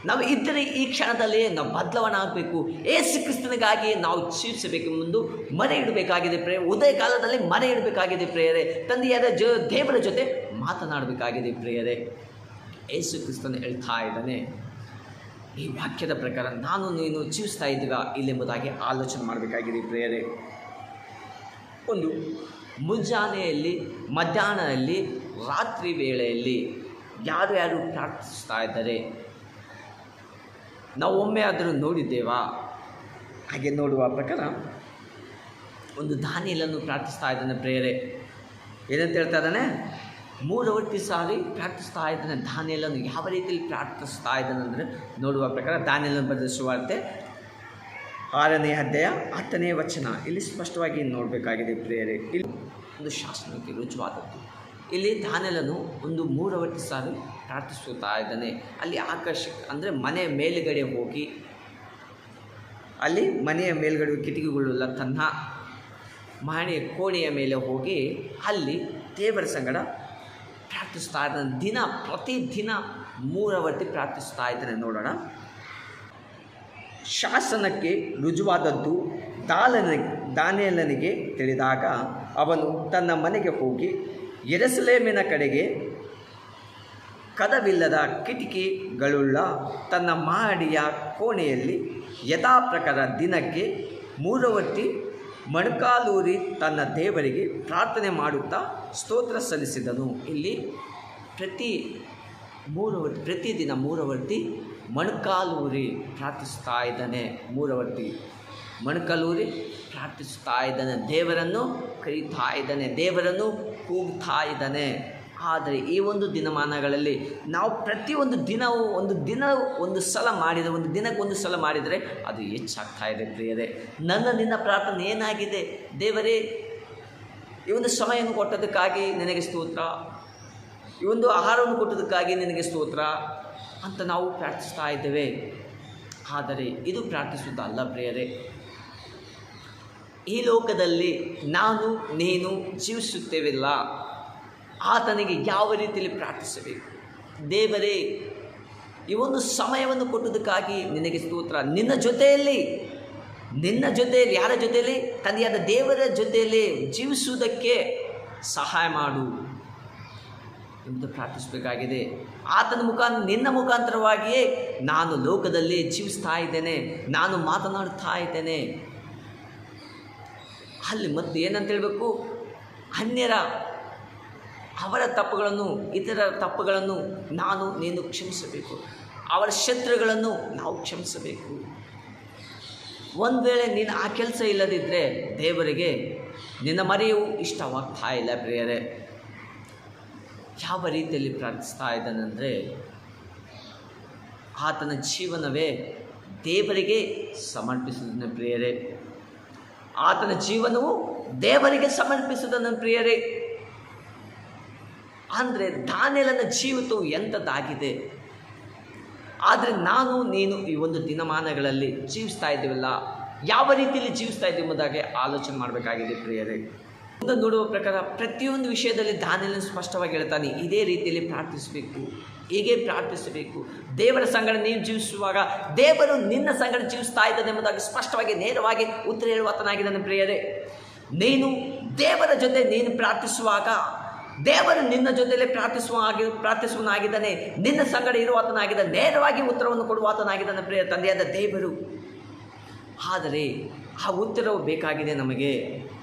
ನಾವು ಇದ್ದರೆ ಈ ಕ್ಷಣದಲ್ಲಿ ನಾವು ಬದಲಾವಣೆ ಆಗಬೇಕು. ಯೇಸು ಕ್ರಿಸ್ತನಿಗಾಗಿ ನಾವು ಜೀವಿಸಬೇಕೆಂದು ಮನೆ ಇಡಬೇಕಾಗಿದೆ ಪ್ರಿಯರೇ. ಉದಯ ಕಾಲದಲ್ಲಿ ಮನೆ ಇಡಬೇಕಾಗಿದೆ ಪ್ರಿಯರೇ. ತಂದೆಯಾದ ದೇವರ ಜೊತೆ ಮಾತನಾಡಬೇಕಾಗಿದೆ ಪ್ರಿಯರೇ. ಯೇಸು ಕ್ರಿಸ್ತನು ಹೇಳ್ತಾ ಇದ್ದಾನೆ, ಈ ವಾಕ್ಯದ ಪ್ರಕಾರ ನಾನು ನೀನು ಜೀವಿಸ್ತಾ ಇದ್ದಾಗ ಇಲ್ಲೆಂಬುದಾಗಿ ಆಲೋಚನೆ ಮಾಡಬೇಕಾಗಿದೆ ಪ್ರಿಯರೇ. ಒಂದು ಮುಂಜಾನೆಯಲ್ಲಿ, ಮಧ್ಯಾಹ್ನದಲ್ಲಿ, ರಾತ್ರಿ ವೇಳೆಯಲ್ಲಿ ಯಾರು ಪ್ರಾರ್ಥಿಸ್ತಾ ಇದ್ದಾರೆ? ನಾವು ಒಮ್ಮೆ ಆದರೂ ನೋಡಿದ್ದೇವಾ? ಹಾಗೆ ನೋಡುವ ಪ್ರಕಾರ ಒಂದು ದಾನಿಯೇಲನು ಪ್ರಾರ್ಥಿಸ್ತಾ ಇದ್ದಾನೆ ಪ್ರಿಯರೇ. ಏನಂತ ಹೇಳ್ತಾ ಇದ್ದಾನೆ? 3 ಸಾರಿ ಪ್ರಾರ್ಥಿಸ್ತಾ ಇದ್ದಾನೆ ದಾನಿಯೇಲನು. ಯಾವ ರೀತಿಯಲ್ಲಿ ಪ್ರಾರ್ಥಿಸ್ತಾ ಇದ್ದಾನೆ ಅಂದರೆ ನೋಡುವ ಪ್ರಕಾರ ದಾನಿಯೇಲನು ಬರೆದ ಸುವಾರ್ತೆ 6ನೇ ಅಧ್ಯಾಯ 10ನೇ ವಚನ ಇಲ್ಲಿ ಸ್ಪಷ್ಟವಾಗಿ ನೋಡಬೇಕಾಗಿದೆ ಪ್ರಿಯರೇ. ಇಲ್ಲಿ ಒಂದು ಶಾಸನಕ್ಕೆ ರುಜುವಾದದ್ದು. ಇಲ್ಲಿ ದಾನಿಯೇಲನು ಒಂದು 3 ಸಾರಿ ಪ್ರಾರ್ಥಿಸುತ್ತಾ ಇದ್ದಾನೆ. ಅಲ್ಲಿ ಆಕರ್ಷಕ ಅಂದರೆ ಮನೆ ಮೇಲುಗಡೆ ಹೋಗಿ, ಅಲ್ಲಿ ಮನೆಯ ಮೇಲುಗಡೆ ಕಿಟಕಿಗಳುಳ್ಳ ತನ್ನ ಮನೆಯ ಕೋಣೆಯ ಮೇಲೆ ಹೋಗಿ ಅಲ್ಲಿ ದೇವರ ಸಂಗಡ ಪ್ರಾರ್ಥಿಸ್ತಾ ಇದ್ದಾನೆ. ಪ್ರತಿದಿನ 3 ಪ್ರಾರ್ಥಿಸ್ತಾ ಇದ್ದಾನೆ. ನೋಡೋಣ. ಶಾಸನಕ್ಕೆ ರುಜುವಾದದ್ದು ದಾನಿಯೇಲನಿಗೆ ತಿಳಿದಾಗ ಅವನು ತನ್ನ ಮನೆಗೆ ಹೋಗಿ ಯೆರೂಸಲೇಮಿನ ಕಡೆಗೆ ಕದವಿಲ್ಲದ ಕಿಟಕಿಗಳುಳ್ಳ ತನ್ನ ಮಹಡಿಯ ಕೋಣೆಯಲ್ಲಿ ಯಥಾ ಪ್ರಕಾರ ದಿನಕ್ಕೆ 3 ಮೊಣಕಾಲೂರಿ ತನ್ನ ದೇವರಿಗೆ ಪ್ರಾರ್ಥನೆ ಮಾಡುತ್ತಾ ಸ್ತೋತ್ರ ಸಲ್ಲಿಸಿದನು. ಇಲ್ಲಿ ಪ್ರತಿದಿನ 3 ಮೊಣಕಾಲೂರಿ ಪ್ರಾರ್ಥಿಸ್ತಾ ಇದ್ದಾನೆ. 3 ಮೊಣಕಾಲೂರಿ ಪ್ರಾರ್ಥಿಸ್ತಾ ಇದ್ದಾನೆ. ದೇವರನ್ನು ಕರೀತಾ ಇದ್ದಾನೆ, ದೇವರನ್ನು ಕೂಗ್ತಾ ಇದ್ದಾನೆ. ಆದರೆ ಈ ಒಂದು ದಿನಮಾನಗಳಲ್ಲಿ ನಾವು ಪ್ರತಿಯೊಂದು ದಿನವೂ ಒಂದು ಸಲ ಮಾಡಿದರೆ ಅದು ಹೆಚ್ಚಾಗ್ತಾ ಇದೆ ಪ್ರಿಯರೇ. ನಿನ್ನ ಪ್ರಾರ್ಥನೆ ಏನಾಗಿದೆ? ದೇವರೇ, ಈ ಒಂದು ಸಮಯವನ್ನು ಕೊಟ್ಟದಕ್ಕಾಗಿ ನಿನಗೆ ಸ್ತೋತ್ರ, ಈ ಒಂದು ಆಹಾರವನ್ನು ಕೊಟ್ಟದಕ್ಕಾಗಿ ನಿನಗೆ ಸ್ತೋತ್ರ ಅಂತ ನಾವು ಪ್ರಾರ್ಥಿಸ್ತಾ ಇದ್ದೇವೆ. ಆದರೆ ಇದು ಪ್ರಾರ್ಥಿಸುವುದಲ್ಲ ಪ್ರಿಯರೇ. ಈ ಲೋಕದಲ್ಲಿ ನಾನು ನೀನು ಜೀವಿಸುತ್ತೇವಿಲ್ಲ, ಆತನಿಗೆ ಯಾವ ರೀತಿಯಲ್ಲಿ ಪ್ರಾರ್ಥಿಸಬೇಕು? ದೇವರೇ, ಈ ಒಂದು ಸಮಯವನ್ನು ಕೊಟ್ಟದಕ್ಕಾಗಿ ನಿನಗೆ ಸ್ತೋತ್ರ. ನಿನ್ನ ಜೊತೆಯಲ್ಲಿ ಯಾರ ಜೊತೆಯಲ್ಲಿ? ತಂದೆಯಾದ ದೇವರ ಜೊತೆಯಲ್ಲಿ ಜೀವಿಸುವುದಕ್ಕೆ ಸಹಾಯ ಮಾಡು ಎಂದು ಪ್ರಾರ್ಥಿಸಬೇಕಾಗಿದೆ. ಆತನ ನಿನ್ನ ಮುಖಾಂತರವಾಗಿಯೇ ನಾನು ಲೋಕದಲ್ಲಿ ಜೀವಿಸ್ತಾ ಇದ್ದೇನೆ, ನಾನು ಮಾತನಾಡ್ತಾ ಇದ್ದೇನೆ. ಅಲ್ಲಿ ಮತ್ತೆ ಏನಂತ ಹೇಳಬೇಕು? ಅವರ ತಪ್ಪುಗಳನ್ನು, ಇತರ ತಪ್ಪುಗಳನ್ನು ನೀನು ಕ್ಷಮಿಸಬೇಕು. ಅವರ ಶತ್ರುಗಳನ್ನು ನಾವು ಕ್ಷಮಿಸಬೇಕು. ಒಂದು ವೇಳೆ ನೀನು ಆ ಕೆಲಸ ಇಲ್ಲದಿದ್ದರೆ ದೇವರಿಗೆ ನಿನ್ನ ಮರೆಯು ಇಷ್ಟವಾಗ್ತಾ ಇಲ್ಲ ಪ್ರಿಯರೇ. ಯಾವ ರೀತಿಯಲ್ಲಿ ಪ್ರಾರ್ಥಿಸ್ತಾ ಇದ್ದಾನೆಂದರೆ ಆತನ ಜೀವನವೇ ದೇವರಿಗೆ ಸಮರ್ಪಿಸುವುದನ್ನು ಪ್ರಿಯರೇ. ಆತನ ಜೀವನವು ದೇವರಿಗೆ ಸಮರ್ಪಿಸುವುದನ್ನು ಪ್ರಿಯರೇ. ಅಂದರೆ ದಾನಿಯೇಲನ ಜೀವಿತವು ಎಂಥದ್ದಾಗಿದೆ. ಆದರೆ ನಾನು ನೀನು ಈ ಒಂದು ದಿನಮಾನಗಳಲ್ಲಿ ಜೀವಿಸ್ತಾ ಇದ್ದೀವಲ್ಲ, ಯಾವ ರೀತಿಯಲ್ಲಿ ಜೀವಿಸ್ತಾ ಇದ್ದೀವಿ ಎಂಬುದಾಗಿ ಆಲೋಚನೆ ಮಾಡಬೇಕಾಗಿದೆ ಪ್ರಿಯರೇ. ಮುಂದೆ ನೋಡುವ ಪ್ರಕಾರ ಪ್ರತಿಯೊಂದು ವಿಷಯದಲ್ಲಿ ದಾನಿಯೇಲನು ಸ್ಪಷ್ಟವಾಗಿ ಹೇಳ್ತಾನೆ, ಇದೇ ರೀತಿಯಲ್ಲಿ ಪ್ರಾರ್ಥಿಸಬೇಕು, ಹೀಗೆ ಪ್ರಾರ್ಥಿಸಬೇಕು. ದೇವರ ಸಂಗಡ ನೀವು ಜೀವಿಸುವಾಗ ದೇವರು ನಿನ್ನ ಸಂಗಡ ಜೀವಿಸ್ತಾ ಇದ್ದಾನೆ ಎಂಬುದಾಗಿ ಸ್ಪಷ್ಟವಾಗಿ ನೇರವಾಗಿ ಉತ್ತರ ಹೇಳುವಾತನಾಗಿದ್ದಾನೆ ಪ್ರಿಯರೇ. ನೀನು ದೇವರ ಜೊತೆ ನೀನು ಪ್ರಾರ್ಥಿಸುವಾಗ ದೇವರು ನಿನ್ನ ಜೊತೆಯಲ್ಲಿ ಪ್ರಾರ್ಥಿಸುವನಾಗಿದ್ದಾನೆ, ನಿನ್ನ ಸಂಗಡ ಇರುವಾತನಾಗಿದ್ದಾನೆ, ನೇರವಾಗಿ ಉತ್ತರವನ್ನು ಕೊಡುವಾತನಾಗಿದ್ದಾನೆ ಪ್ರಿಯ ತಂದೆಯಾದ ದೇವರು. ಆದರೆ ಆ ಉತ್ತರವು ಬೇಕಾಗಿದೆ ನಮಗೆ,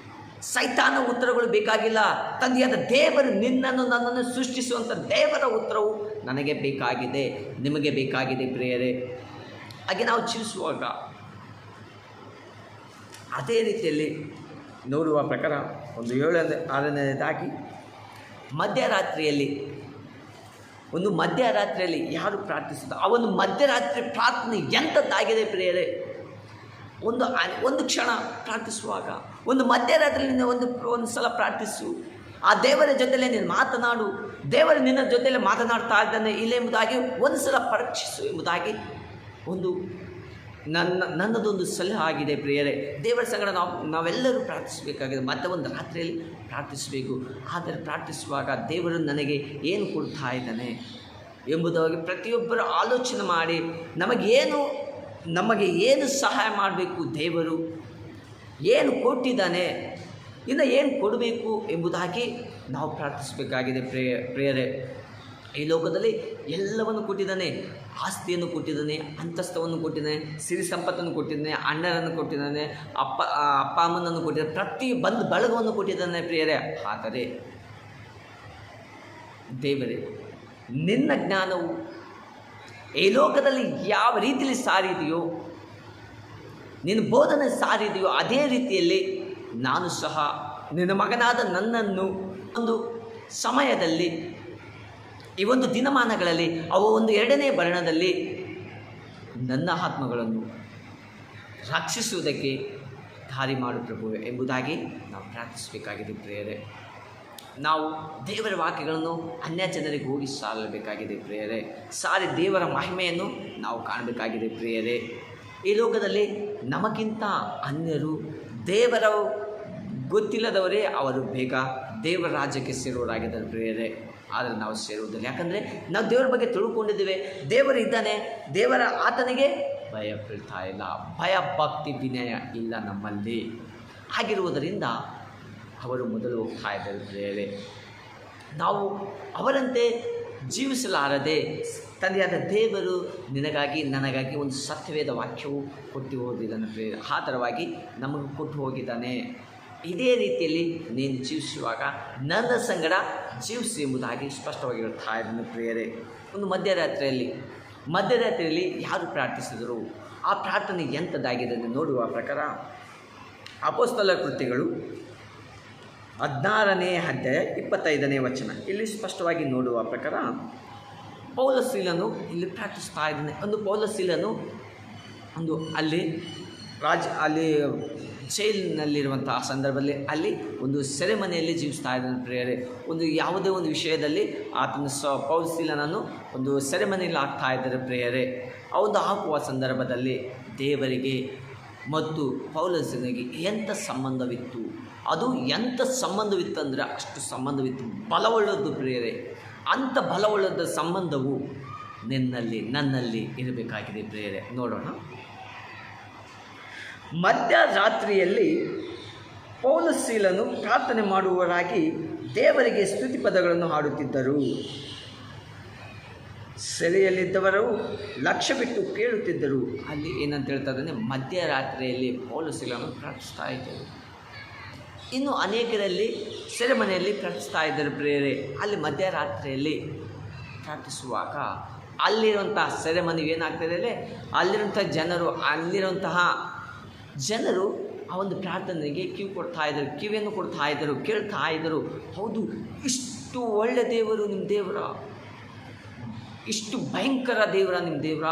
ಸೈತಾನ ಉತ್ತರಗಳು ಬೇಕಾಗಿಲ್ಲ. ತಂದೆಯಾದ ದೇವರು ನಿನ್ನನ್ನು ನನ್ನನ್ನು ಸೃಷ್ಟಿಸುವಂಥ ದೇವರ ಉತ್ತರವು ನನಗೆ ಬೇಕಾಗಿದೆ, ನಿಮಗೆ ಬೇಕಾಗಿದೆ ಪ್ರಿಯರೇ. ಹಾಗೆ ನಾವು ಜೀವಿಸುವಾಗ ಅದೇ ರೀತಿಯಲ್ಲಿ ನೋಡುವ ಪ್ರಕಾರ ಒಂದು 7-6ನೇದಾಗಿ ಮಧ್ಯರಾತ್ರಿಯಲ್ಲಿ ಯಾರು ಪ್ರಾರ್ಥಿಸುತ್ತಾರೆ, ಆ ಒಂದು ಮಧ್ಯರಾತ್ರಿ ಪ್ರಾರ್ಥನೆ ಎಂಥದ್ದಾಗಿದೆ ಪ್ರಿಯರೇ. ಒಂದು ಕ್ಷಣ ಪ್ರಾರ್ಥಿಸುವಾಗ, ಒಂದು ಮಧ್ಯರಾತ್ರಿಯಲ್ಲಿ ಒಂದು ಸಲ ಪ್ರಾರ್ಥಿಸು. ಆ ದೇವರ ಜೊತೆಲೇ ನೀನು ಮಾತನಾಡು, ದೇವರು ನಿನ್ನ ಜೊತೆಲೇ ಮಾತನಾಡ್ತಾ ಇದ್ದಾನೆ ಇಲ್ಲ ಎಂಬುದಾಗಿ ಒಂದು ಸಲ ಪರೀಕ್ಷಿಸು ಎಂಬುದಾಗಿ ನನ್ನದೊಂದು ಸಲಹೆ ಆಗಿದೆ ಪ್ರಿಯರೇ. ದೇವರ ಸಂಗಡ ನಾವೆಲ್ಲರೂ ಪ್ರಾರ್ಥಿಸಬೇಕಾಗಿದೆ. ಮತ್ತೆ ಒಂದು ರಾತ್ರಿಯಲ್ಲಿ ಪ್ರಾರ್ಥಿಸಬೇಕು. ಆದರೆ ಪ್ರಾರ್ಥಿಸುವಾಗ ದೇವರು ನನಗೆ ಏನು ಕೊಡ್ತಾ ಇದ್ದಾನೆ ಎಂಬುದಾಗಿ ಪ್ರತಿಯೊಬ್ಬರು ಆಲೋಚನೆ ಮಾಡಿ ನಮಗೆ ಏನು ಸಹಾಯ ಮಾಡಬೇಕು, ದೇವರು ಏನು ಕೊಟ್ಟಿದ್ದಾನೆ, ಇನ್ನು ಏನು ಕೊಡಬೇಕು ಎಂಬುದಾಗಿ ನಾವು ಪ್ರಾರ್ಥಿಸಬೇಕಾಗಿದೆ ಪ್ರಿಯರೇ. ಈ ಲೋಕದಲ್ಲಿ ಎಲ್ಲವನ್ನು ಕೊಟ್ಟಿದ್ದಾನೆ, ಆಸ್ತಿಯನ್ನು ಕೊಟ್ಟಿದ್ದಾನೆ, ಅಂತಸ್ತವನ್ನು ಕೊಟ್ಟಿದ್ದಾನೆ, ಸಿರಿ ಸಂಪತ್ತನ್ನು ಕೊಟ್ಟಿದ್ದಾನೆ, ಅಣ್ಣರನ್ನು ಕೊಟ್ಟಿದ್ದಾನೆ, ಅಪ್ಪ ಅಮ್ಮನನ್ನು ಕೊಟ್ಟಿದ್ದಾನೆ, ಪ್ರತಿ ಬಂಧು ಬಳಗವನ್ನು ಕೊಟ್ಟಿದ್ದಾನೆ ಪ್ರಿಯರೇ. ಆದರೆ ದೇವರೇ, ನಿನ್ನ ಜ್ಞಾನವು ಈ ಲೋಕದಲ್ಲಿ ಯಾವ ರೀತಿಯಲ್ಲಿ ಸಾರಿದೆಯೋ, ನಿನ್ನ ಬೋಧನೆ ಸಾರಿದೆಯೋ ಅದೇ ರೀತಿಯಲ್ಲಿ ನಾನು ಸಹ ನಿನ್ನ ಮಗನಾದ ನನ್ನನ್ನು ಒಂದು ಸಮಯದಲ್ಲಿ, ಈ ಒಂದು ದಿನಮಾನಗಳಲ್ಲಿ, ಒಂದು 2ನೇ ಬರಣದಲ್ಲಿ ನನ್ನ ಆತ್ಮಗಳನ್ನು ರಕ್ಷಿಸುವುದಕ್ಕೆ ದಾರಿ ಮಾಡು ಪ್ರಭುವೆ ಎಂಬುದಾಗಿ ನಾವು ಪ್ರಾರ್ಥಿಸಬೇಕಾಗಿದೆ ಪ್ರಿಯರೇ. ನಾವು ದೇವರ ವಾಕ್ಯಗಳನ್ನು ಅನ್ಯ ಜನರಿಗೆ ಹೋಗಿ ಸಾರಬೇಕಾಗಿದೆ ಪ್ರಿಯರೇ. ಸಾರಿ ದೇವರ ಮಹಿಮೆಯನ್ನು ನಾವು ಕಾಣಬೇಕಾಗಿದೆ ಪ್ರಿಯರೇ. ಈ ಲೋಕದಲ್ಲಿ ನಮಗಿಂತ ಅನ್ಯರು, ದೇವರ ಗೊತ್ತಿಲ್ಲದವರೇ ಅವರು ಬೇಗ ದೇವರ ರಾಜ್ಯಕ್ಕೆ ಸೇರುವವರಾಗಿದ್ದಾರೆ ಪ್ರಿಯರೇ. ಆದರೆ ನಾವು ಸೇರುವುದಿಲ್ಲ. ಯಾಕಂದರೆ ನಾವು ದೇವರ ಬಗ್ಗೆ ತಿಳ್ಕೊಂಡಿದ್ದೇವೆ, ದೇವರು ಇದ್ದಾನೆ, ದೇವರ ಆತನಿಗೆ ಭಯ ಬೀಳ್ತಾ ಇಲ್ಲ, ಭಯ ಭಕ್ತಿ ವಿನಯ ಇಲ್ಲ ನಮ್ಮಲ್ಲಿ. ಆಗಿರುವುದರಿಂದ ಅವರು ಮೊದಲು ಹೋಗ್ತಾ ಇದ್ದಾರೆ ಪ್ರಿಯರೇ. ನಾವು ಅವರಂತೆ ಜೀವಿಸಲಾರದೆ ತಂದೆಯಾದ ದೇವರು ನಿನಗಾಗಿ ನನಗಾಗಿ ಒಂದು ಸತ್ಯವೇದ ವಾಕ್ಯವು ಕೊಟ್ಟು ಹೋಗಿದ್ದಾನೆ ಪ್ರಿಯರೇ. ಆ ಥರವಾಗಿ ನಮಗೆ ಕೊಟ್ಟು ಹೋಗಿದ್ದಾನೆ. ಇದೇ ರೀತಿಯಲ್ಲಿ ನೀನು ಜೀವಿಸುವಾಗ ನನ್ನ ಸಂಗಡ ಜೀವಿಸಿ ಎಂಬುದಾಗಿ ಸ್ಪಷ್ಟವಾಗಿ ಹೇಳ್ತಾ ಇದ್ದಾನೆ ಪ್ರಿಯರೇ. ಒಂದು ಮಧ್ಯರಾತ್ರಿಯಲ್ಲಿ ಯಾರು ಪ್ರಾರ್ಥಿಸಿದರು, ಆ ಪ್ರಾರ್ಥನೆ ಎಂಥದ್ದಾಗಿದೆ ಎಂದು ನೋಡುವ ಪ್ರಕಾರ ಅಪೊಸ್ತಲರ ಕೃತ್ಯಗಳು 16ನೇ ಅಧ್ಯಾಯ 25ನೇ ವಚನ ಇಲ್ಲಿ ಸ್ಪಷ್ಟವಾಗಿ ನೋಡುವ ಪ್ರಕಾರ ಪೌಲಸೀಲನು ಇಲ್ಲಿ ಪ್ರಾರ್ಥಿಸ್ತಾ ಇದ್ದಾನೆ. ಪೌಲಸೀಲನು ಅಲ್ಲಿ ಜೈಲಿನಲ್ಲಿರುವಂತಹ ಸಂದರ್ಭದಲ್ಲಿ ಅಲ್ಲಿ ಒಂದು ಸೆರೆಮನೆಯಲ್ಲಿ ಜೀವಿಸ್ತಾ ಇದ್ದಾನೆ ಪ್ರಿಯರೇ. ಯಾವುದೇ ಒಂದು ವಿಷಯದಲ್ಲಿ ಆತನ ಪೌಲಸೀಲನನ್ನು ಒಂದು ಸೆರೆಮನೆಯಲ್ಲಿ ಹಾಕ್ತಾ ಇದ್ದಾರೆ ಪ್ರಿಯರೇ. ಹಾಕುವ ಸಂದರ್ಭದಲ್ಲಿ ದೇವರಿಗೆ ಮತ್ತು ಪೌಲಸೀಲನಿಗೆ ಎಂಥ ಸಂಬಂಧವಿತ್ತು, ಅದು ಎಂಥ ಸಂಬಂಧವಿತ್ತಂದರೆ ಅಷ್ಟು ಸಂಬಂಧವಿತ್ತು, ಬಲವುಳ್ಳದ್ದು ಪ್ರಿಯರೇ. ಅಂಥ ಬಲವುಳ್ಳದ ಸಂಬಂಧವು ನನ್ನಲ್ಲಿ ಇರಬೇಕಾಗಿದೆ ಪ್ರಿಯರೇ. ನೋಡೋಣ. ಮಧ್ಯರಾತ್ರಿಯಲ್ಲಿ ಪೌಲಸೀಲನು ಪ್ರಾರ್ಥನೆ ಮಾಡುವವರಾಗಿ ದೇವರಿಗೆ ಸ್ತುತಿ ಪದಗಳನ್ನು ಹಾಡುತ್ತಿದ್ದರು. ಸೆರೆಯಲ್ಲಿದ್ದವರು ಲಕ್ಷ್ಯ ಬಿಟ್ಟು ಕೇಳುತ್ತಿದ್ದರು. ಅಲ್ಲಿ ಏನಂತ ಹೇಳ್ತಾ ಇದ್ದಾನೆ, ಮಧ್ಯರಾತ್ರಿಯಲ್ಲಿ ಪೌಲಸೀಲನು ಪ್ರಾರ್ಥಿಸ್ತಾ ಇದ್ದರು. ಇನ್ನು ಅನೇಕರಲ್ಲಿ ಸೆರೆಮನೆಯಲ್ಲಿ ಪ್ರಾರ್ಥಿಸ್ತಾ ಇದ್ದರು ಪ್ರಿಯರೇ. ಅಲ್ಲಿ ಮಧ್ಯರಾತ್ರಿಯಲ್ಲಿ ಪ್ರಾರ್ಥಿಸುವಾಗ ಅಲ್ಲಿರುವಂತಹ ಸೆರೆಮನೆಗೆ ಏನಾಗ್ತದೆ, ಅಲ್ಲಿರುವಂತಹ ಅಲ್ಲಿರುವಂತಹ ಜನರು ಆ ಒಂದು ಪ್ರಾರ್ಥನೆಗೆ ಕಿವಿಯನ್ನು ಕೊಡ್ತಾ ಇದ್ದರು, ಕೇಳ್ತಾ ಇದ್ದರು. ಹೌದು, ಇಷ್ಟು ಒಳ್ಳೆ ದೇವರು ನಿಮ್ಮ ದೇವರ, ಇಷ್ಟು ಭಯಂಕರ ದೇವರ ನಿಮ್ಮ ದೇವರ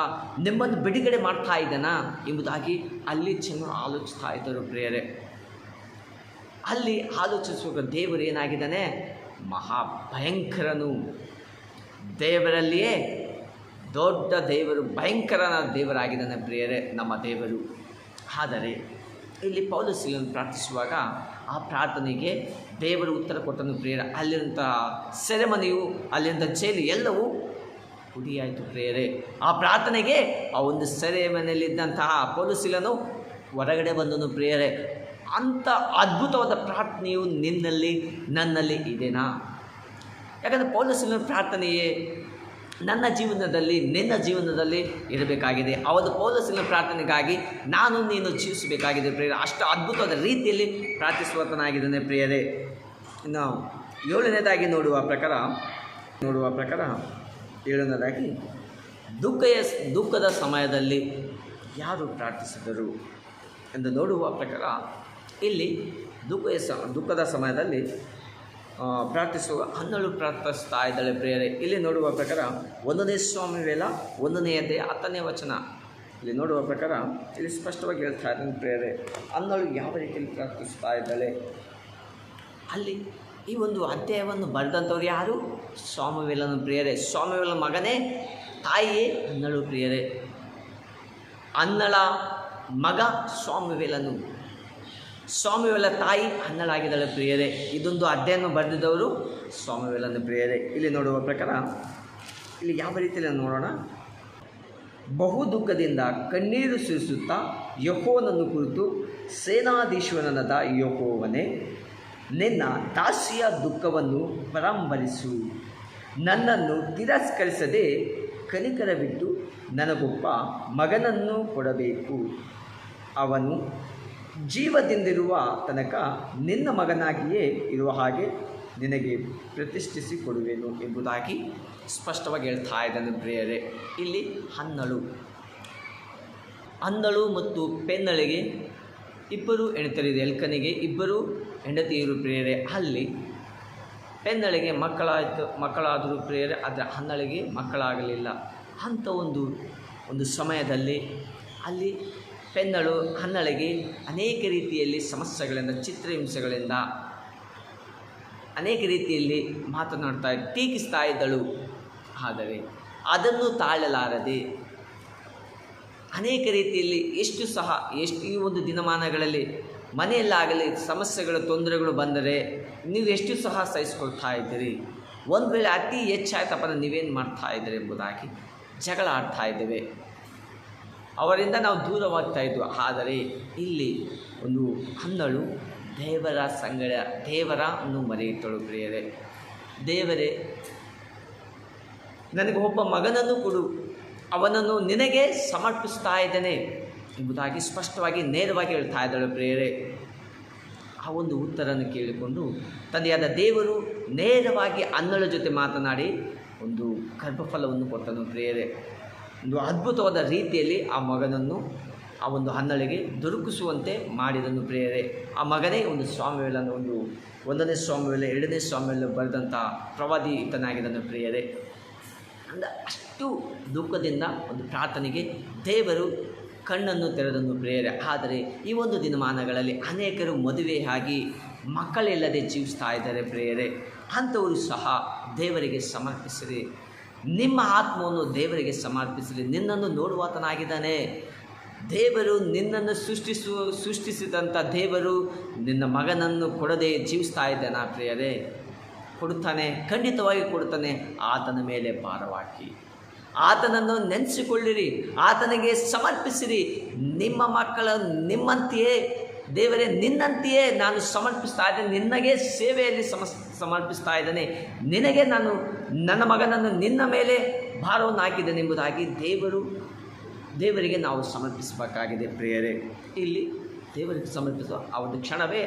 ನಿಮ್ಮನ್ನು ಬಿಡುಗಡೆ ಮಾಡ್ತಾ ಇದ್ದಾನ ಎಂಬುದಾಗಿ ಅಲ್ಲಿ ಜನರು ಆಲೋಚಿಸ್ತಾ ಇದ್ದರು ಪ್ರಿಯರೇ. ಅಲ್ಲಿ ಆಲೋಚಿಸುವ ದೇವರು ಏನಾಗಿದ್ದಾನೆ, ಮಹಾಭಯಂಕರನು, ದೇವರಲ್ಲಿಯೇ ದೊಡ್ಡ ದೇವರು, ಭಯಂಕರನ ದೇವರಾಗಿದ್ದಾನೆ ಪ್ರಿಯರೇ ನಮ್ಮ ದೇವರು. ಆದರೆ ಇಲ್ಲಿ ಪೌಲಸಿಲನ್ನು ಪ್ರಾರ್ಥಿಸುವಾಗ ಆ ಪ್ರಾರ್ಥನೆಗೆ ದೇವರು ಉತ್ತರ ಕೊಟ್ಟನು ಪ್ರಿಯರೇ. ಅಲ್ಲಿರುವಂಥ ಸೆರೆಮನೆಯು, ಅಲ್ಲಿರುವಂಥ ಜೈಲು ಎಲ್ಲವೂ ಪುಡಿಯಾಯಿತು ಪ್ರಿಯರೇ. ಆ ಪ್ರಾರ್ಥನೆಗೆ ಆ ಒಂದು ಸೆರೆಮನೆಯಲ್ಲಿದ್ದಂತಹ ಪೌಲಸಿಲನು ಹೊರಗಡೆ ಬಂದನು ಪ್ರಿಯರೇ. ಅಂಥ ಅದ್ಭುತವಾದ ಪ್ರಾರ್ಥನೆಯು ನಿನ್ನಲ್ಲಿ ನನ್ನಲ್ಲಿ ಇದೆನಾ? ಯಾಕಂದರೆ ಪೌಲಸಿಲನ ಪ್ರಾರ್ಥನೆಯೇ ನನ್ನ ಜೀವನದಲ್ಲಿ ನಿನ್ನ ಜೀವನದಲ್ಲಿ ಇರಬೇಕಾಗಿದೆ. ಅವತ್ತು ಪೌಲಸಿಲನ ಪ್ರಾರ್ಥನೆಗಾಗಿ ನಾನು ನೀನು ಜೀವಿಸಬೇಕಾಗಿದೆ ಪ್ರಿಯರೇ. ಅಷ್ಟು ಅದ್ಭುತವಾದ ರೀತಿಯಲ್ಲಿ ಪ್ರಾರ್ಥಿಸುವಂತನಾಗಿದ್ದಾನೆ ಪ್ರಿಯರೇ. ಇನ್ನು 7ನೇದಾಗಿ ನೋಡುವ ಪ್ರಕಾರ 7ನೇದಾಗಿ ದುಃಖದ ಸಮಯದಲ್ಲಿ ಯಾರು ಪ್ರಾರ್ಥಿಸಿದರು ಎಂದು ನೋಡುವ ಪ್ರಕಾರ ಇಲ್ಲಿ ದುಃಖದ ಸಮಯದಲ್ಲಿ ಪ್ರಾರ್ಥಿಸುವ 12 ಪ್ರಾರ್ಥಿಸ್ತಾ ಇದ್ದಾಳೆ ಪ್ರಿಯರೇ. ಇಲ್ಲಿ ನೋಡುವ ಪ್ರಕಾರ 1ನೇ ಸಾಮುವೇಲ 1ನೇ ಅಧ್ಯಾಯ 10ನೇ ವಚನ ಇಲ್ಲಿ ನೋಡುವ ಪ್ರಕಾರ ಇಲ್ಲಿ ಸ್ಪಷ್ಟವಾಗಿ ಹೇಳ್ತಾ ಇದ್ದಾನೆ ಪ್ರಿಯರೇ. 12 ಯಾವ ರೀತಿಯಲ್ಲಿ ಪ್ರಾರ್ಥಿಸ್ತಾ ಇದ್ದಾಳೆ. ಅಲ್ಲಿ ಈ ಒಂದು ಅಧ್ಯಾಯವನ್ನು ಬರೆದಂಥವ್ರು ಯಾರು? ಸಾಮುವೇಲನ ಪ್ರಿಯರೇ. ಸಾಮುವೇಲನ ಮಗನೇ, ತಾಯಿಯೇ ಅನ್ನಳು ಪ್ರಿಯರೇ. ಅನ್ನಳ ಮಗ ಸಾಮುವೇಲನು, ಸಾಮುವೇಲ ತಾಯಿ ಅನ್ನಳಾಗಿದ್ದಾಳೆ ಪ್ರಿಯರೇ. ಇದೊಂದು ಅಧ್ಯಾಯವನ್ನು ಬರೆದಿದ್ದವರು ಸಾಮುವೇಲನ ಪ್ರಿಯರೇ. ಇಲ್ಲಿ ನೋಡುವ ಪ್ರಕಾರ ಇಲ್ಲಿ ಯಾವ ರೀತಿಯಲ್ಲಿ ನೋಡೋಣ. ಬಹು ದುಃಖದಿಂದ ಕಣ್ಣೀರು ಸುರಿಸುತ್ತಾ ಯೆಹೋವನನ್ನು ಕುರಿತು, ಸೇನಾಧೀಶ್ವರನಾದ ಯೆಹೋವನೇ, ನಿನ್ನ ದಾಸಿಯ ದುಃಖವನ್ನು ಪರಾಂಬರಿಸು, ನನ್ನನ್ನು ತಿರಸ್ಕರಿಸದೆ ಕನಿಕರವಿಟ್ಟು ನನಗೊಬ್ಬ ಮಗನನ್ನು ಕೊಡಬೇಕು, ಅವನು ಜೀವದಿಂದಿರುವ ತನಕ ನಿನ್ನ ಮಗನಾಗಿಯೇ ಇರುವ ಹಾಗೆ ನಿನಗೆ ಪ್ರತಿಷ್ಠಿಸಿ ಕೊಡುವೆನು ಎಂಬುದಾಗಿ ಸ್ಪಷ್ಟವಾಗಿ ಹೇಳ್ತಾ ಇದ್ದಾನೆ ಪ್ರಿಯರೇ. ಇಲ್ಲಿ ಅನ್ನಳು ಮತ್ತು ಪೆನ್ನಳಿಗೆ ಇಬ್ಬರು ಹೆಂಡತಿಯರಿದೆ. ಎಲ್ಕನಿಗೆ ಇಬ್ಬರು ಹೆಂಡತಿಯರು ಪ್ರಿಯರೇ. ಅಲ್ಲಿ ಪೆನ್ನಳಿಗೆ ಮಕ್ಕಳಾದರೂ ಪ್ರಿಯರೇ, ಆದರೆ ಅನ್ನಳಿಗೆ ಮಕ್ಕಳಾಗಲಿಲ್ಲ. ಅಂಥ ಒಂದು ಸಮಯದಲ್ಲಿ ಅಲ್ಲಿ ಪೆನ್ನಳು ಅನ್ನಳಿಗೆ ಅನೇಕ ರೀತಿಯಲ್ಲಿ ಸಮಸ್ಯೆಗಳಿಂದ, ಚಿತ್ರಹಿಂಸೆಗಳಿಂದ ಅನೇಕ ರೀತಿಯಲ್ಲಿ ಮಾತನಾಡ್ತಾ ಟೀಕಿಸ್ತಾ ಇದ್ದಳು. ಆದರೆ ಅದನ್ನು ತಾಳಲಾರದೆ ಅನೇಕ ರೀತಿಯಲ್ಲಿ ಎಷ್ಟು ಈ ಒಂದು ದಿನಮಾನಗಳಲ್ಲಿ ಮನೆಯಲ್ಲಾಗಲಿ ಸಮಸ್ಯೆಗಳು, ತೊಂದರೆಗಳು ಬಂದರೆ ನೀವು ಎಷ್ಟು ಸಹ ಸಹಿಸ್ಕೊಳ್ತಾ ಇದ್ದೀರಿ. ಒಂದು ವೇಳೆ ಅತಿ ಹೆಚ್ಚಾಯ್ತಪ್ಪ ನೀವೇನು ಮಾಡ್ತಾ ಇದ್ದೀರಿ ಎಂಬುದಾಗಿ ಜಗಳ ಆಡ್ತಾ ಇದ್ದೇವೆ. ಅವರಿಂದ ನಾವು ದೂರವಾಗ್ತಾ ಇದ್ವು. ಆದರೆ ಇಲ್ಲಿ ಒಂದು ಅನ್ನಳು ದೇವರನ್ನು ಮರೆಯುತ್ತಳು ಪ್ರಿಯರೇ. ದೇವರೇ, ನನಗೆ ಒಬ್ಬ ಮಗನನ್ನು ಕೊಡು, ಅವನನ್ನು ನಿನಗೆ ಸಮರ್ಪಿಸ್ತಾ ಇದ್ದೇನೆ ಎಂಬುದಾಗಿ ಸ್ಪಷ್ಟವಾಗಿ ನೇರವಾಗಿ ಹೇಳ್ತಾ ಇದ್ದಾಳೆ ಪ್ರಿಯರೇ. ಆ ಒಂದು ಉತ್ತರವನ್ನು ಕೇಳಿಕೊಂಡು ತಂದೆಯಾದ ದೇವರು ನೇರವಾಗಿ ಅನ್ನಳ ಜೊತೆ ಮಾತನಾಡಿ ಒಂದು ಗರ್ಭಫಲವನ್ನು ಕೊಟ್ಟನು ಪ್ರಿಯರೇ. ಒಂದು ಅದ್ಭುತವಾದ ರೀತಿಯಲ್ಲಿ ಆ ಮಗನನ್ನು ಆ ಒಂದು ಅನ್ನಳಿಗೆ ದೊರಕಿಸುವಂತೆ ಮಾಡಿದನು ಪ್ರಿಯರೇ. ಆ ಮಗನೇ ಒಂದು ಸಾಮುವೇಲನ 1ನೇ ಸಾಮುವೇಲ 2ನೇ ಸಾಮುವೇಲ ಬರೆದಂಥ ಪ್ರವಾದಿ ಈತನಾಗಿದ್ದನು ಪ್ರಿಯರೇ. ಅಂದರೆ ಅಷ್ಟು ದುಃಖದಿಂದ ಒಂದು ಪ್ರಾರ್ಥನೆಗೆ ದೇವರು ಕಣ್ಣನ್ನು ತೆರೆದನು ಪ್ರಿಯರೇ. ಆದರೆ ಈ ಒಂದು ದಿನಮಾನಗಳಲ್ಲಿ ಅನೇಕರು ಮದುವೆಯಾಗಿ ಮಕ್ಕಳಿಲ್ಲದೆ ಜೀವಿಸ್ತಾ ಇದ್ದಾರೆ ಪ್ರಿಯರೇ. ಅಂಥವರು ಸಹ ದೇವರಿಗೆ ಸಮರ್ಪಿಸಿರಿ, ನಿಮ್ಮ ಆತ್ಮವನ್ನು ದೇವರಿಗೆ ಸಮರ್ಪಿಸಿರಿ. ನಿನ್ನನ್ನು ನೋಡುವಾತನಾಗಿದ್ದಾನೆ ದೇವರು. ನಿನ್ನನ್ನು ಸೃಷ್ಟಿಸಿದಂಥ ದೇವರು ನಿನ್ನ ಮಗನನ್ನು ಕೊಡದೆ ಜೀವಿಸ್ತಾ ಇದ್ದಾನೆ ಪ್ರಿಯರೇ. ಕೊಡುತ್ತಾನೆ, ಖಂಡಿತವಾಗಿ ಕೊಡುತ್ತಾನೆ. ಆತನ ಮೇಲೆ ಭಾರವಾಕಿ ಆತನನ್ನು ನೆನೆಸಿಕೊಳ್ಳಿರಿ, ಆತನಿಗೆ ಸಮರ್ಪಿಸಿರಿ. ನಿಮ್ಮ ಮಕ್ಕಳ ನಿಮ್ಮಂತೆಯೇ ದೇವರೇ, ನಿನ್ನಂತೆಯೇ ನಾನು ಸಮರ್ಪಿಸ್ತಾ ಇದ್ದೇನೆ, ನಿನಗೆ ಸೇವೆಯಲ್ಲಿ ಸಮರ್ಪಿಸ್ತಾ ಇದ್ದೇನೆ. ನಿನಗೆ ನಾನು ನನ್ನ ಮಗನನ್ನು ನಿನ್ನ ಮೇಲೆ ಭಾರವನ್ನು ಹಾಕಿದ್ದೇನೆ ಎಂಬುದಾಗಿ ದೇವರಿಗೆ ನಾವು ಸಮರ್ಪಿಸಬೇಕಾಗಿದೆ ಪ್ರಿಯರೇ. ಇಲ್ಲಿ ದೇವರಿಗೆ ಸಮರ್ಪಿಸುವ ಆ ಒಂದು ಕ್ಷಣವೇ